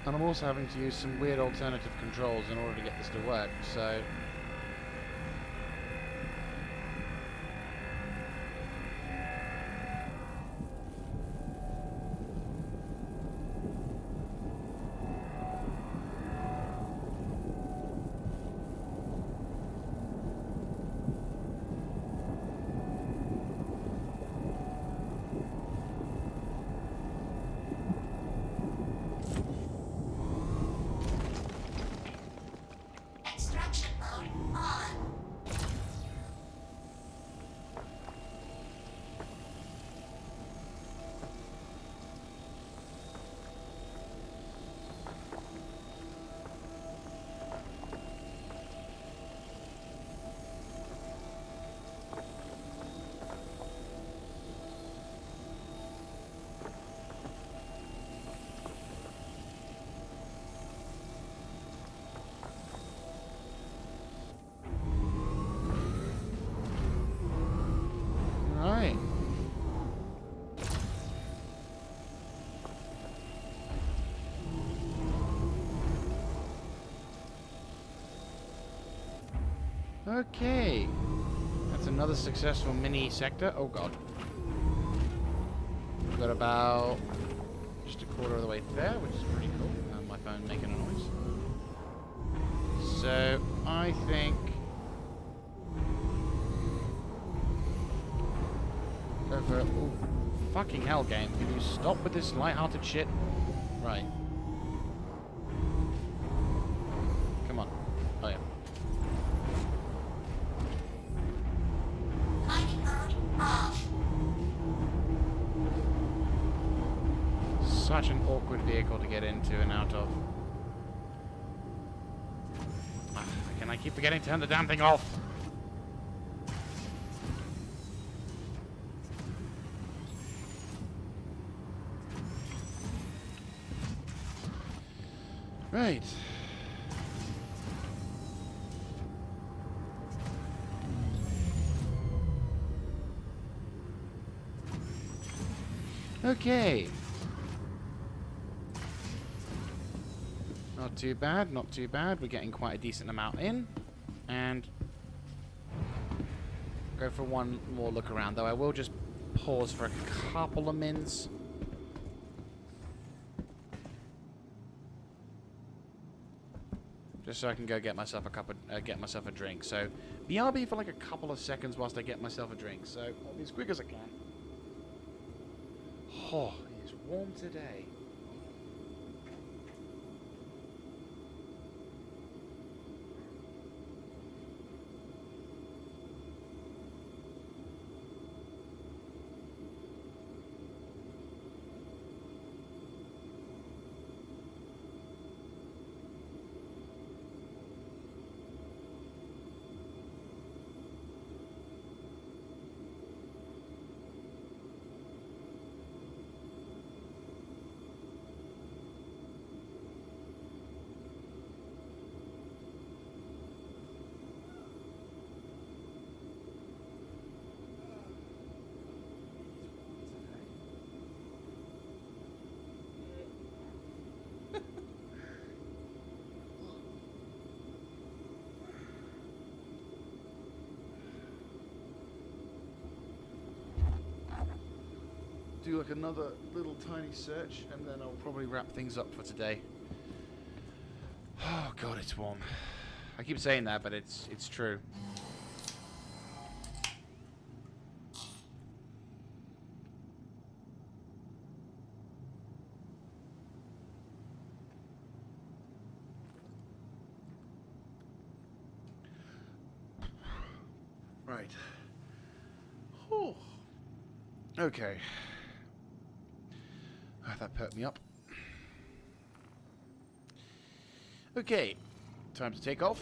Speaker 1: And I'm also having to use some weird alternative controls in order to get this to work, so...
Speaker 6: Extraction mode
Speaker 1: Okay. That's another successful mini sector. Oh god. We've got about just a quarter of the way there, which is pretty cool. My phone making a noise. So, I think... go for it. Ooh, fucking hell, game. Can you stop with this light-hearted shit? Right. Come on. Oh, yeah.
Speaker 6: Mining mode off.
Speaker 1: Such an awkward vehicle to get into and out of. Can I keep forgetting to turn the damn thing off? Right. Okay. Not too bad, not too bad. We're getting quite a decent amount in. And go for one more look around, though I will just pause for a couple of mins. Just so I can go get myself a drink. So BRB for like a couple of seconds whilst I get myself a drink. So I'll be as quick as I can. Oh, it's warm today. Do like another little tiny search and then I'll probably wrap things up for today. Oh god, it's warm. I keep saying that, but it's true. Right. Oh. Okay. That perked me up. Okay, time to take off.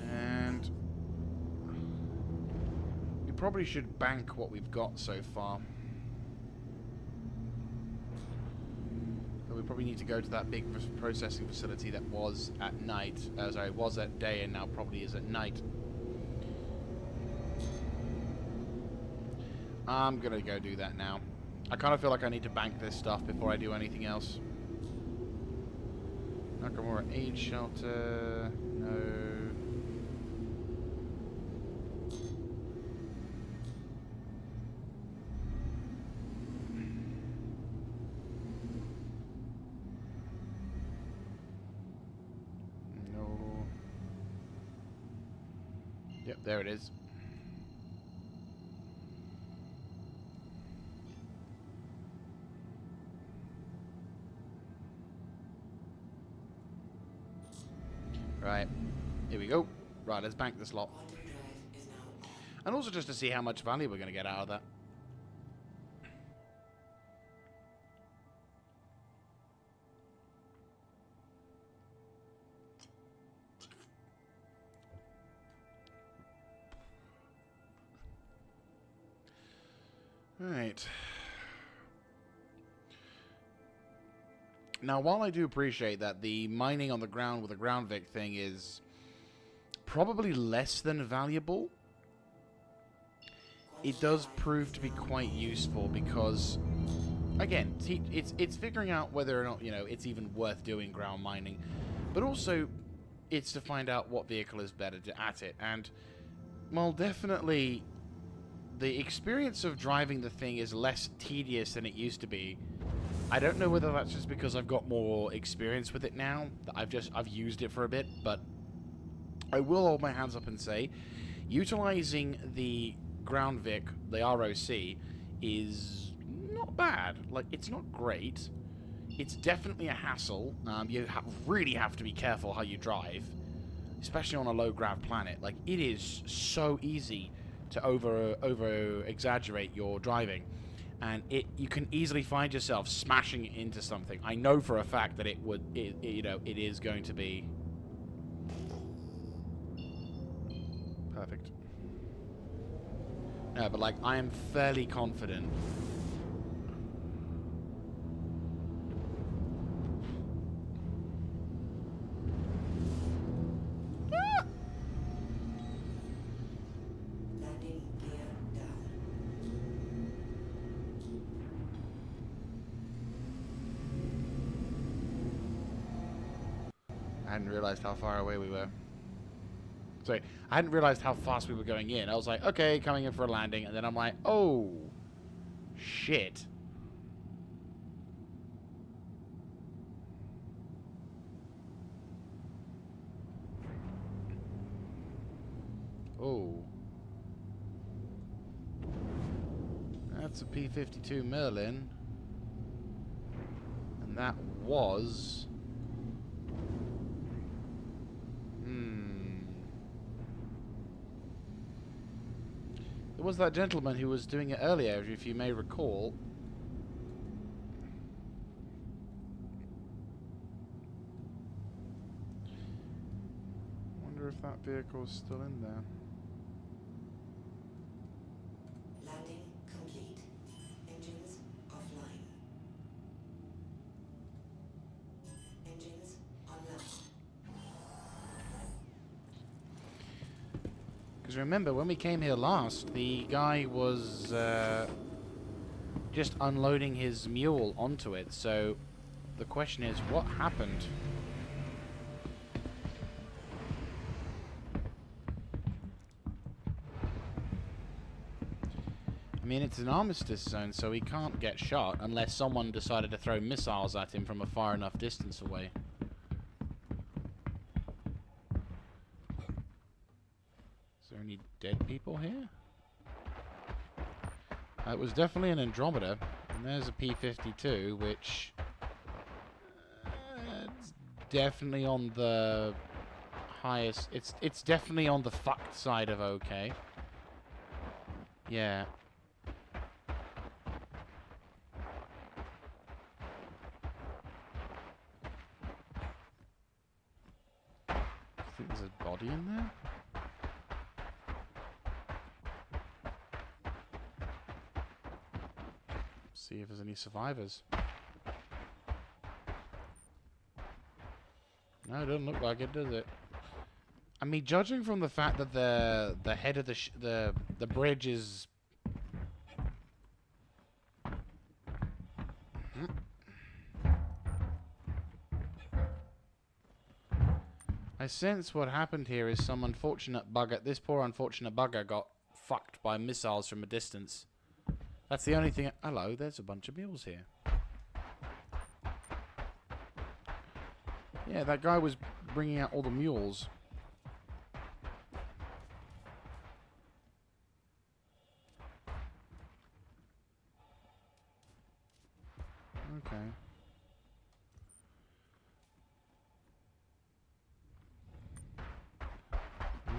Speaker 1: And we probably should bank what we've got so far. But we probably need to go to that big processing facility that was at night. Sorry, was at day and now probably is at night. I'm gonna go do that now. I kind of feel like I need to bank this stuff before I do anything else. Nakamura Aid Shelter. No. No. Yep, there it is. Right, here we go. Right, let's bank this lot. And also just to see how much value we're going to get out of that. Right. Now, while I do appreciate that the mining on the ground with a ground Vic thing is probably less than valuable, it does prove to be quite useful because again, see, it's figuring out whether or not, you know, it's even worth doing ground mining, but also it's to find out what vehicle is better at it. And, well, definitely the experience of driving the thing is less tedious than it used to be. I don't know whether that's just because I've got more experience with it now, that I've used it for a bit, but I will hold my hands up and say, utilizing the ground Vic, the ROC, is not bad. Like, it's not great. It's definitely a hassle. You really have to be careful how you drive, especially on a low-grav planet. Like, it is so easy to over-exaggerate your driving, and you can easily find yourself smashing into something. I know for a fact that it is going to be perfect. No, but like, I am fairly confident.
Speaker 3: Landing gear down.
Speaker 1: I hadn't realized how far away we were. Sorry, I hadn't realized how fast we were going in. I was like, okay, coming in for a landing, and then I'm like, oh, shit. Oh. That's a P-52 Merlin. And that was... There was that gentleman who was doing it earlier, if you may recall. Wonder if that vehicle's still in there.
Speaker 3: Landing complete. Engines offline. Engines online.
Speaker 1: Because remember, when we came here last, the guy was just unloading his mule onto it. So the question is, what happened? I mean, it's an armistice zone, so he can't get shot unless someone decided to throw missiles at him from a far enough distance away. Is there any dead people here? It was definitely an Andromeda, and there's a P-52, which it's definitely on the highest. It's definitely on the fucked side of okay. Yeah. I think there's a body in there. See if there's any survivors. No, it doesn't look like it, does it? I mean, judging from the fact that the head of the bridge is I sense what happened here is some unfortunate bugger. This poor unfortunate bugger got fucked by missiles from a distance. That's the only thing. Hello, there's a bunch of mules here. Yeah, that guy was bringing out all the mules. Okay.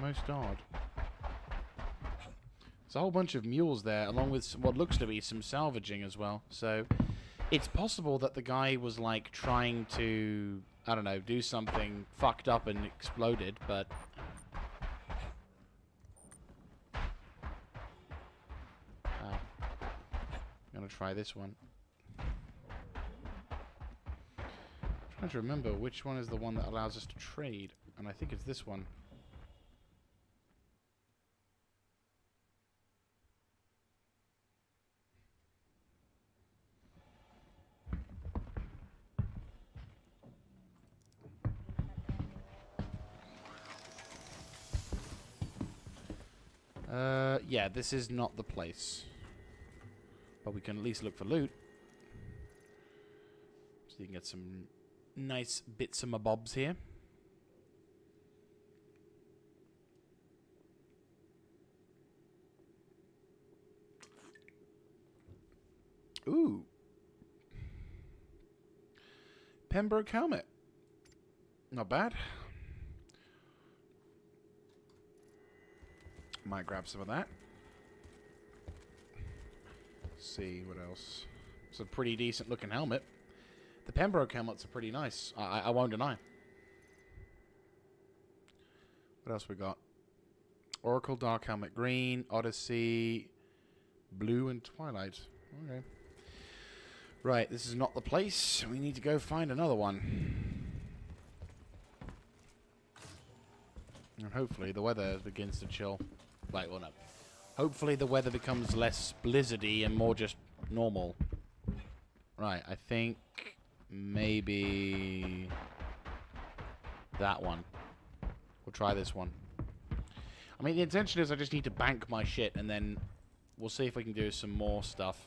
Speaker 1: Most odd. There's a whole bunch of mules there, along with what looks to be some salvaging as well. So, it's possible that the guy was, like, trying to, I don't know, do something fucked up and exploded, but... I'm gonna try this one. I'm trying to remember which one is the one that allows us to trade, and I think it's this one. Yeah, this is not the place. But we can at least look for loot. So you can get some nice bits and bobs here. Ooh. Pembroke helmet. Not bad. Might grab some of that. See what else. It's a pretty decent looking helmet. The Pembroke helmets are pretty nice. I won't deny. What else we got? Oracle Dark Helmet Green, Odyssey, Blue, and Twilight. Okay. Right, this is not the place. We need to go find another one. And hopefully the weather begins to chill. Like, well, no. Hopefully the weather becomes less blizzardy and more just normal. Right, I think maybe that one. We'll try this one. I mean, the intention is I just need to bank my shit and then we'll see if we can do some more stuff.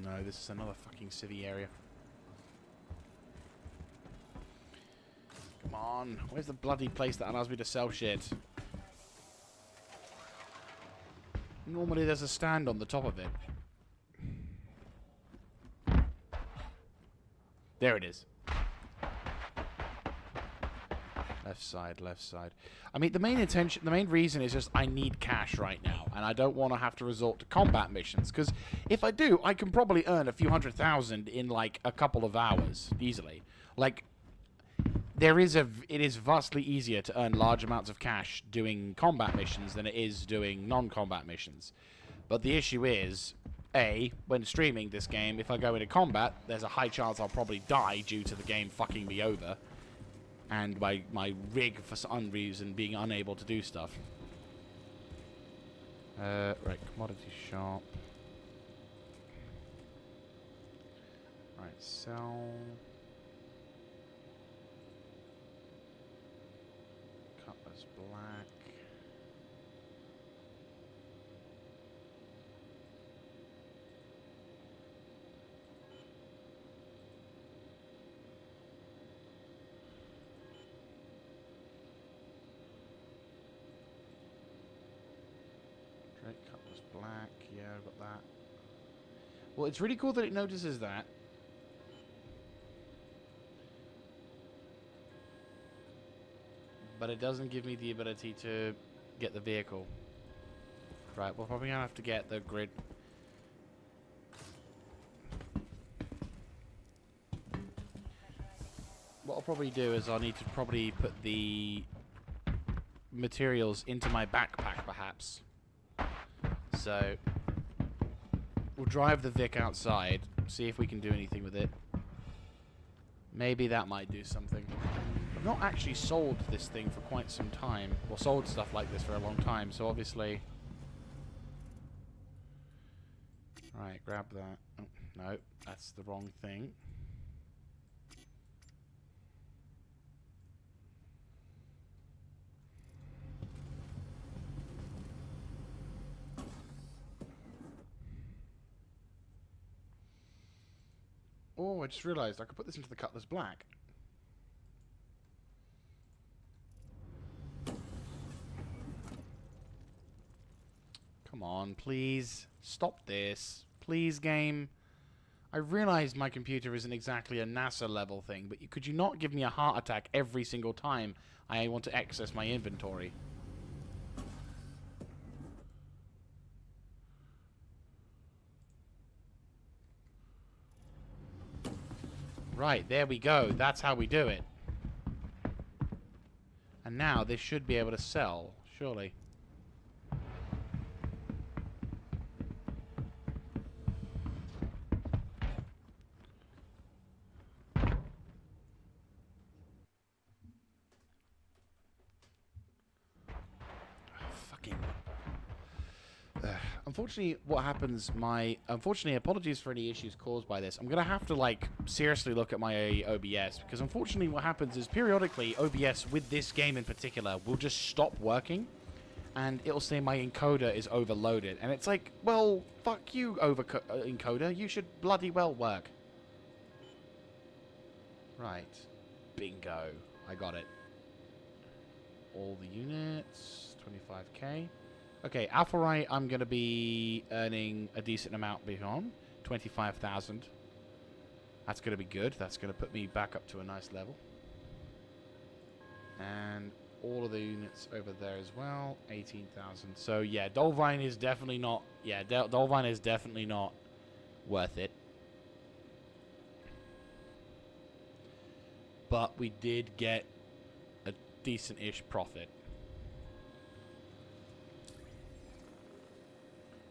Speaker 1: No, this is another fucking civvy area. Come on. Where's the bloody place that allows me to sell shit? Normally there's a stand on the top of it. There it is. Left side, left side. I mean, the main reason is just I need cash right now, and I don't want to have to resort to combat missions, because if I do, I can probably earn a few $100,000 in, like, a couple of hours, easily. Like, it is vastly easier to earn large amounts of cash doing combat missions than it is doing non-combat missions. But the issue is, A, when streaming this game, if I go into combat, there's a high chance I'll probably die due to the game fucking me over. And my rig, for some reason, being unable to do stuff. Right, commodity shop. Right, sell. Cutlass black. Right, cutlass black. Yeah, I've got that. Well, it's really cool that it notices that. But it doesn't give me the ability to get the vehicle. Right, we're probably going to have to get the grid. What I'll probably do is I'll need to probably put the materials into my backpack, perhaps. So, we'll drive the Vic outside, see if we can do anything with it. Maybe that might do something. I've not actually sold this thing for quite some time. Or sold stuff like this for a long time, so obviously... Right, grab that. Oh, no, that's the wrong thing. Oh, I just realised I could put this into the Cutlass Black. Come on, please. Stop this. Please, game. I realise my computer isn't exactly a NASA level thing, but could you not give me a heart attack every single time I want to access my inventory? Right, there we go. That's how we do it. And now this should be able to sell, surely. unfortunately, what happens, unfortunately, apologies for any issues caused by this. I'm going to have to, like, seriously look at my OBS, because unfortunately what happens is periodically OBS, with this game in particular, will just stop working, and it'll say my encoder is overloaded. And it's like, well, fuck you, encoder. You should bloody well work. Right. Bingo. I got it. All the units. 25k. Okay, Alpha Right, I'm going to be earning a decent amount beyond. 25,000. That's going to be good. That's going to put me back up to a nice level. And all of the units over there as well. 18,000. So, yeah, Dolvine is definitely not... Yeah, Dolvine is definitely not worth it. But we did get a decent-ish profit.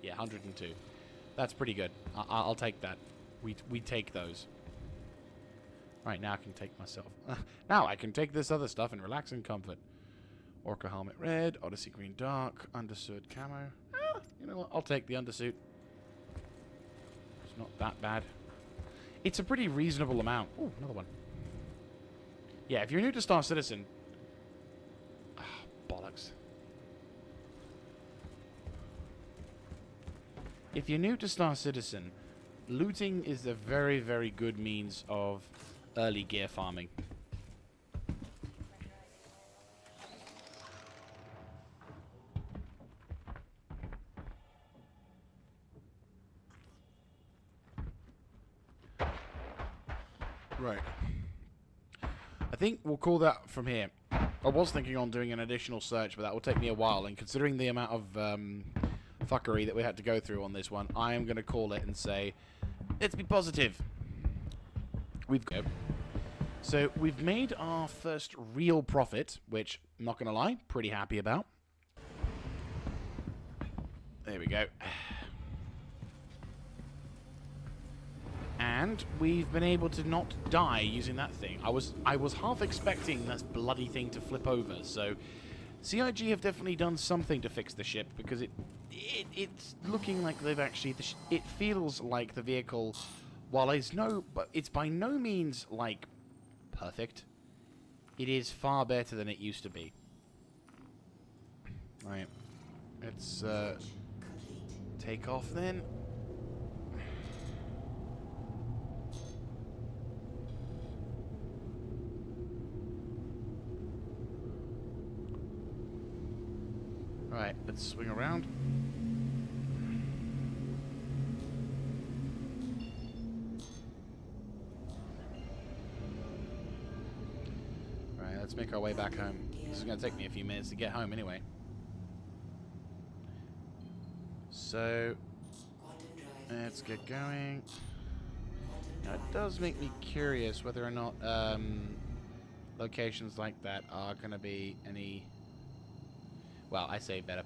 Speaker 1: Yeah, 102. That's pretty good. I'll take that. We take those. Right, now I can take myself. Now I can take this other stuff and relax in comfort. Orca helmet red, Odyssey green dark, undersuit camo. You know what? I'll take the undersuit. It's not that bad. It's a pretty reasonable amount. Ooh, another one. Yeah, if you're new to Star Citizen... bollocks. If you're new to Star Citizen, looting is a very, very good means of early gear farming. Right. I think we'll call that from here. I was thinking on doing an additional search, but that will take me a while, and considering the amount of fuckery that we had to go through on this one, I am going to call it and say, let's be positive. So we've made our first real profit, which, not going to lie, pretty happy about. There we go. And we've been able to not die using that thing. I was half expecting this bloody thing to flip over, so CIG have definitely done something to fix the ship, because it's looking like they've actually... it feels like the vehicle, while it's by no means, like, perfect, it is far better than it used to be. Right. Let's take off then. Right, let's swing around. Right, let's make our way back home. This is going to take me a few minutes to get home anyway. So, let's get going. Now, it does make me curious whether or not locations like that are going to be any... Well, I say better.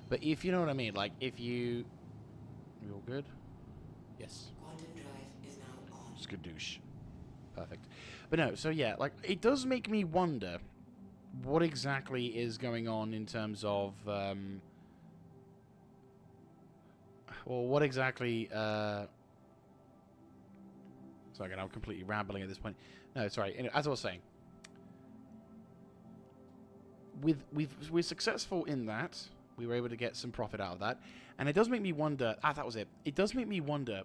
Speaker 1: But if you know what I mean, like, if you... We all good? Yes.
Speaker 3: Quantum drive is now on.
Speaker 1: Skadoosh. Perfect. But no, so yeah, like, it does make me wonder what exactly is going on in terms of... well, what exactly... Sorry, again, I'm completely rambling at this point. No, sorry. Anyway, as I was saying... We're successful in that. We were able to get some profit out of that, and it does make me wonder. That was it. It does make me wonder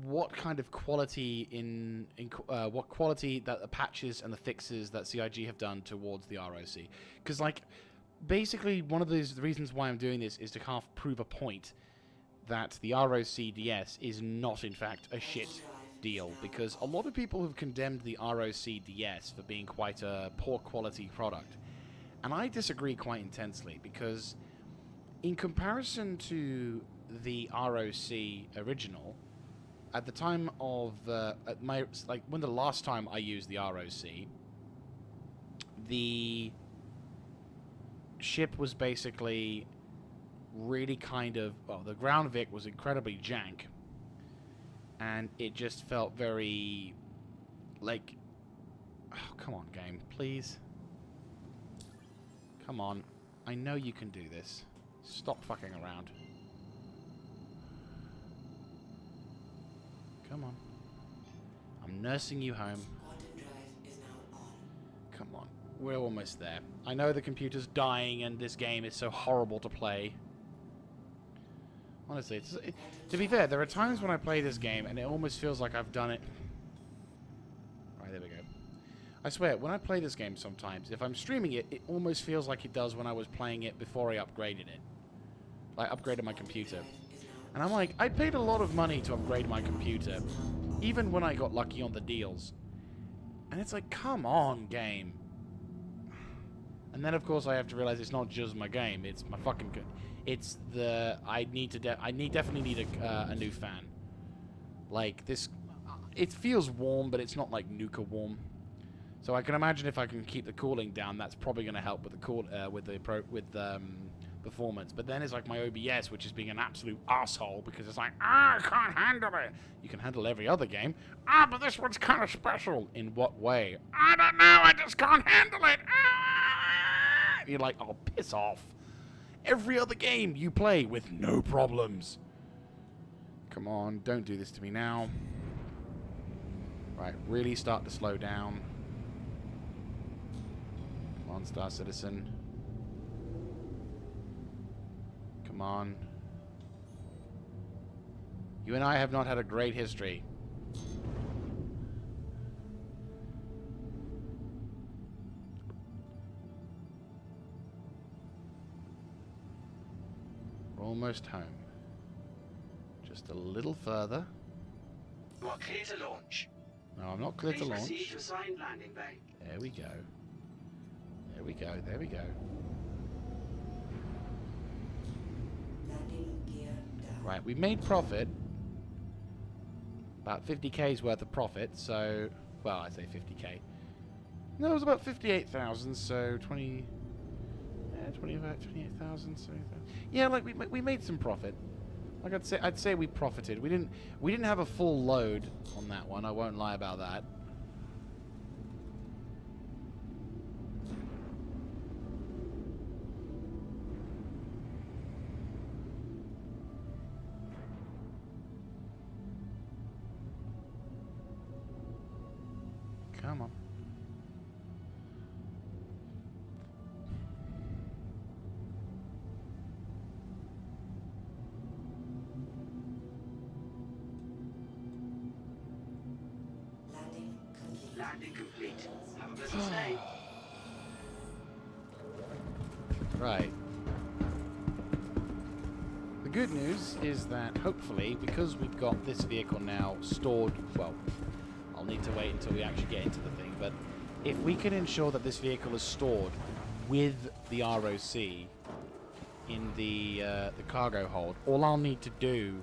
Speaker 1: what kind of quality what quality that the patches and the fixes that CIG have done towards the ROC. Because, like, basically one of the reasons why I'm doing this is to half prove a point that the ROC DS is not in fact a shit deal, because a lot of people have condemned the ROC DS for being quite a poor quality product, and I disagree quite intensely, because in comparison to the ROC original, at the time of when the last time I used the ROC, the ship was basically really kind of, well, the ground Vic was incredibly jank. And it just felt very, like, oh, come on, game, please. Come on. I know you can do this. Stop fucking around. Come on. I'm nursing you home.
Speaker 3: Quantum drive is now on.
Speaker 1: Come on. We're almost there. I know the computer's dying and this game is so horrible to play. Honestly, to be fair, there are times when I play this game and it almost feels like I've done it. Right, there we go. I swear, when I play this game sometimes, if I'm streaming it, it almost feels like it does when I was playing it before I upgraded it. I upgraded my computer. And I'm like, I paid a lot of money to upgrade my computer, even when I got lucky on the deals. And it's like, come on, game. And then, of course, I have to realize it's not just my game. It's my fucking... It's the... I definitely need a new fan. Like, this... It feels warm, but it's not, like, nuka warm. So I can imagine if I can keep the cooling down, that's probably going to help with the performance. But then it's like my OBS, which is being an absolute asshole because it's like, I can't handle it. You can handle every other game. But this one's kind of special. In what way? I don't know. I just can't handle it. You're like, oh, piss off. Every other game you play with no problems. Come on, don't do this to me now. Right, really start to slow down. Come on, Star Citizen. Come on. You and I have not had a great history. We're almost home. Just a little further.
Speaker 5: You are clear to launch.
Speaker 1: No, I'm not clear to
Speaker 5: Please
Speaker 1: launch.
Speaker 5: proceed to assigned landing bay.
Speaker 1: There we go. There we go. There we go.
Speaker 3: Landing gear down.
Speaker 1: Right, we made profit. About 50k's worth of profit, so... Well, I say 50k. No, it was about 58,000, so 20... Yeah, 28,000, so... Yeah, like, we made some profit. Like, I'd say we profited. We didn't have a full load on that one, I won't lie about that. Come on.
Speaker 3: Landing complete.
Speaker 5: Landing complete. Have a pleasant stay.
Speaker 1: Right. The good news is that hopefully, because we've got this vehicle now stored, well, I'll need to wait until we actually get into the thing, but if we can ensure that this vehicle is stored with the ROC in the cargo hold, all I'll need to do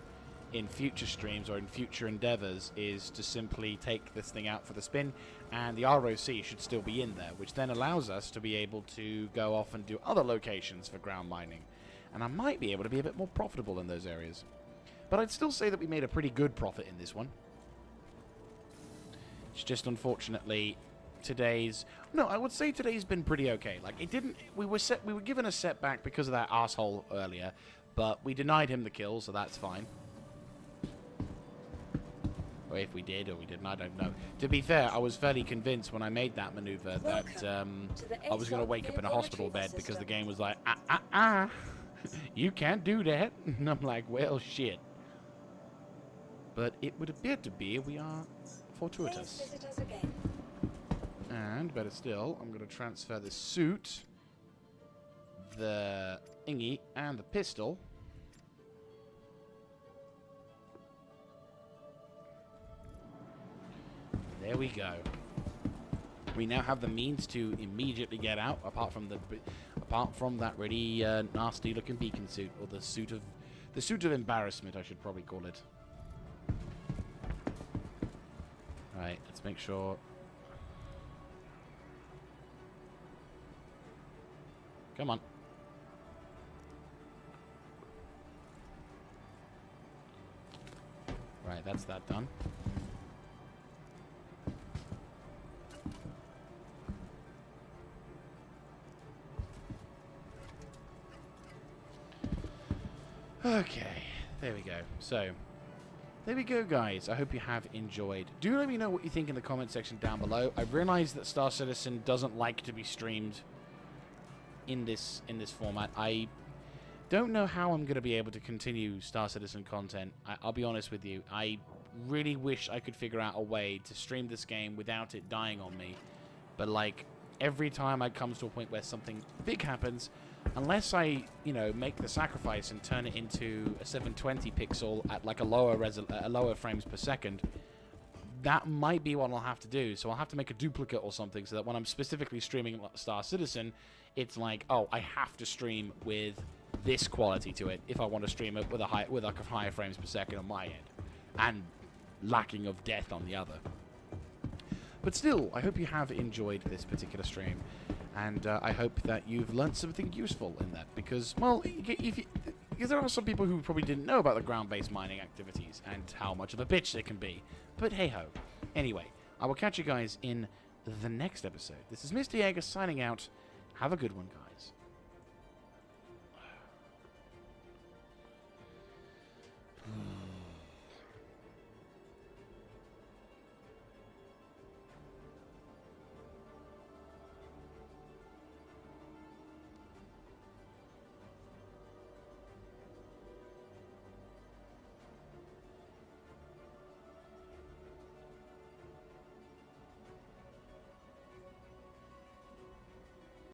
Speaker 1: in future streams or in future endeavors is to simply take this thing out for the spin, and the ROC should still be in there, which then allows us to be able to go off and do other locations for ground mining, and I might be able to be a bit more profitable in those areas. But I'd still say that we made a pretty good profit in this one. It's just unfortunately today's... No, I would say today's been pretty okay. Like, it didn't... We were given a setback because of that asshole earlier, but we denied him the kill, so that's fine. Or if we did or we didn't, I don't know. To be fair, I was fairly convinced when I made that maneuver that I was going to wake up in a hospital bed because the game was like, you can't do that. And I'm like, well, shit. But it would appear to be we are fortuitous.
Speaker 2: Please visit us again.
Speaker 1: And, better still, I'm going to transfer the suit, the thingy, and the pistol. There we go. We now have the means to immediately get out, apart from that really nasty-looking beacon suit, or the suit of embarrassment, I should probably call it. Right, let's make sure. Come on. Right, that's that done. Okay, there we go. So, there we go, guys. I hope you have enjoyed. Do let me know what you think in the comment section down below. I realize that Star Citizen doesn't like to be streamed in this format. I don't know how I'm going to be able to continue Star Citizen content. I'll be honest with you. I really wish I could figure out a way to stream this game without it dying on me. But, like, every time it comes to a point where something big happens, unless I, you know, make the sacrifice and turn it into a 720 pixel at, like, a lower frames per second, that might be what I'll have to do. So I'll have to make a duplicate or something so that when I'm specifically streaming Star Citizen, it's like, oh, I have to stream with this quality to it if I want to stream it with like a higher frames per second on my end, and lacking of death on the other. But still, I hope you have enjoyed this particular stream, and I hope that you've learned something useful in that, because, well, because there are some people who probably didn't know about the ground-based mining activities and how much of a bitch they can be. But hey-ho. Anyway, I will catch you guys in the next episode. This is Mr. Jaeger signing out. Have a good one, guys.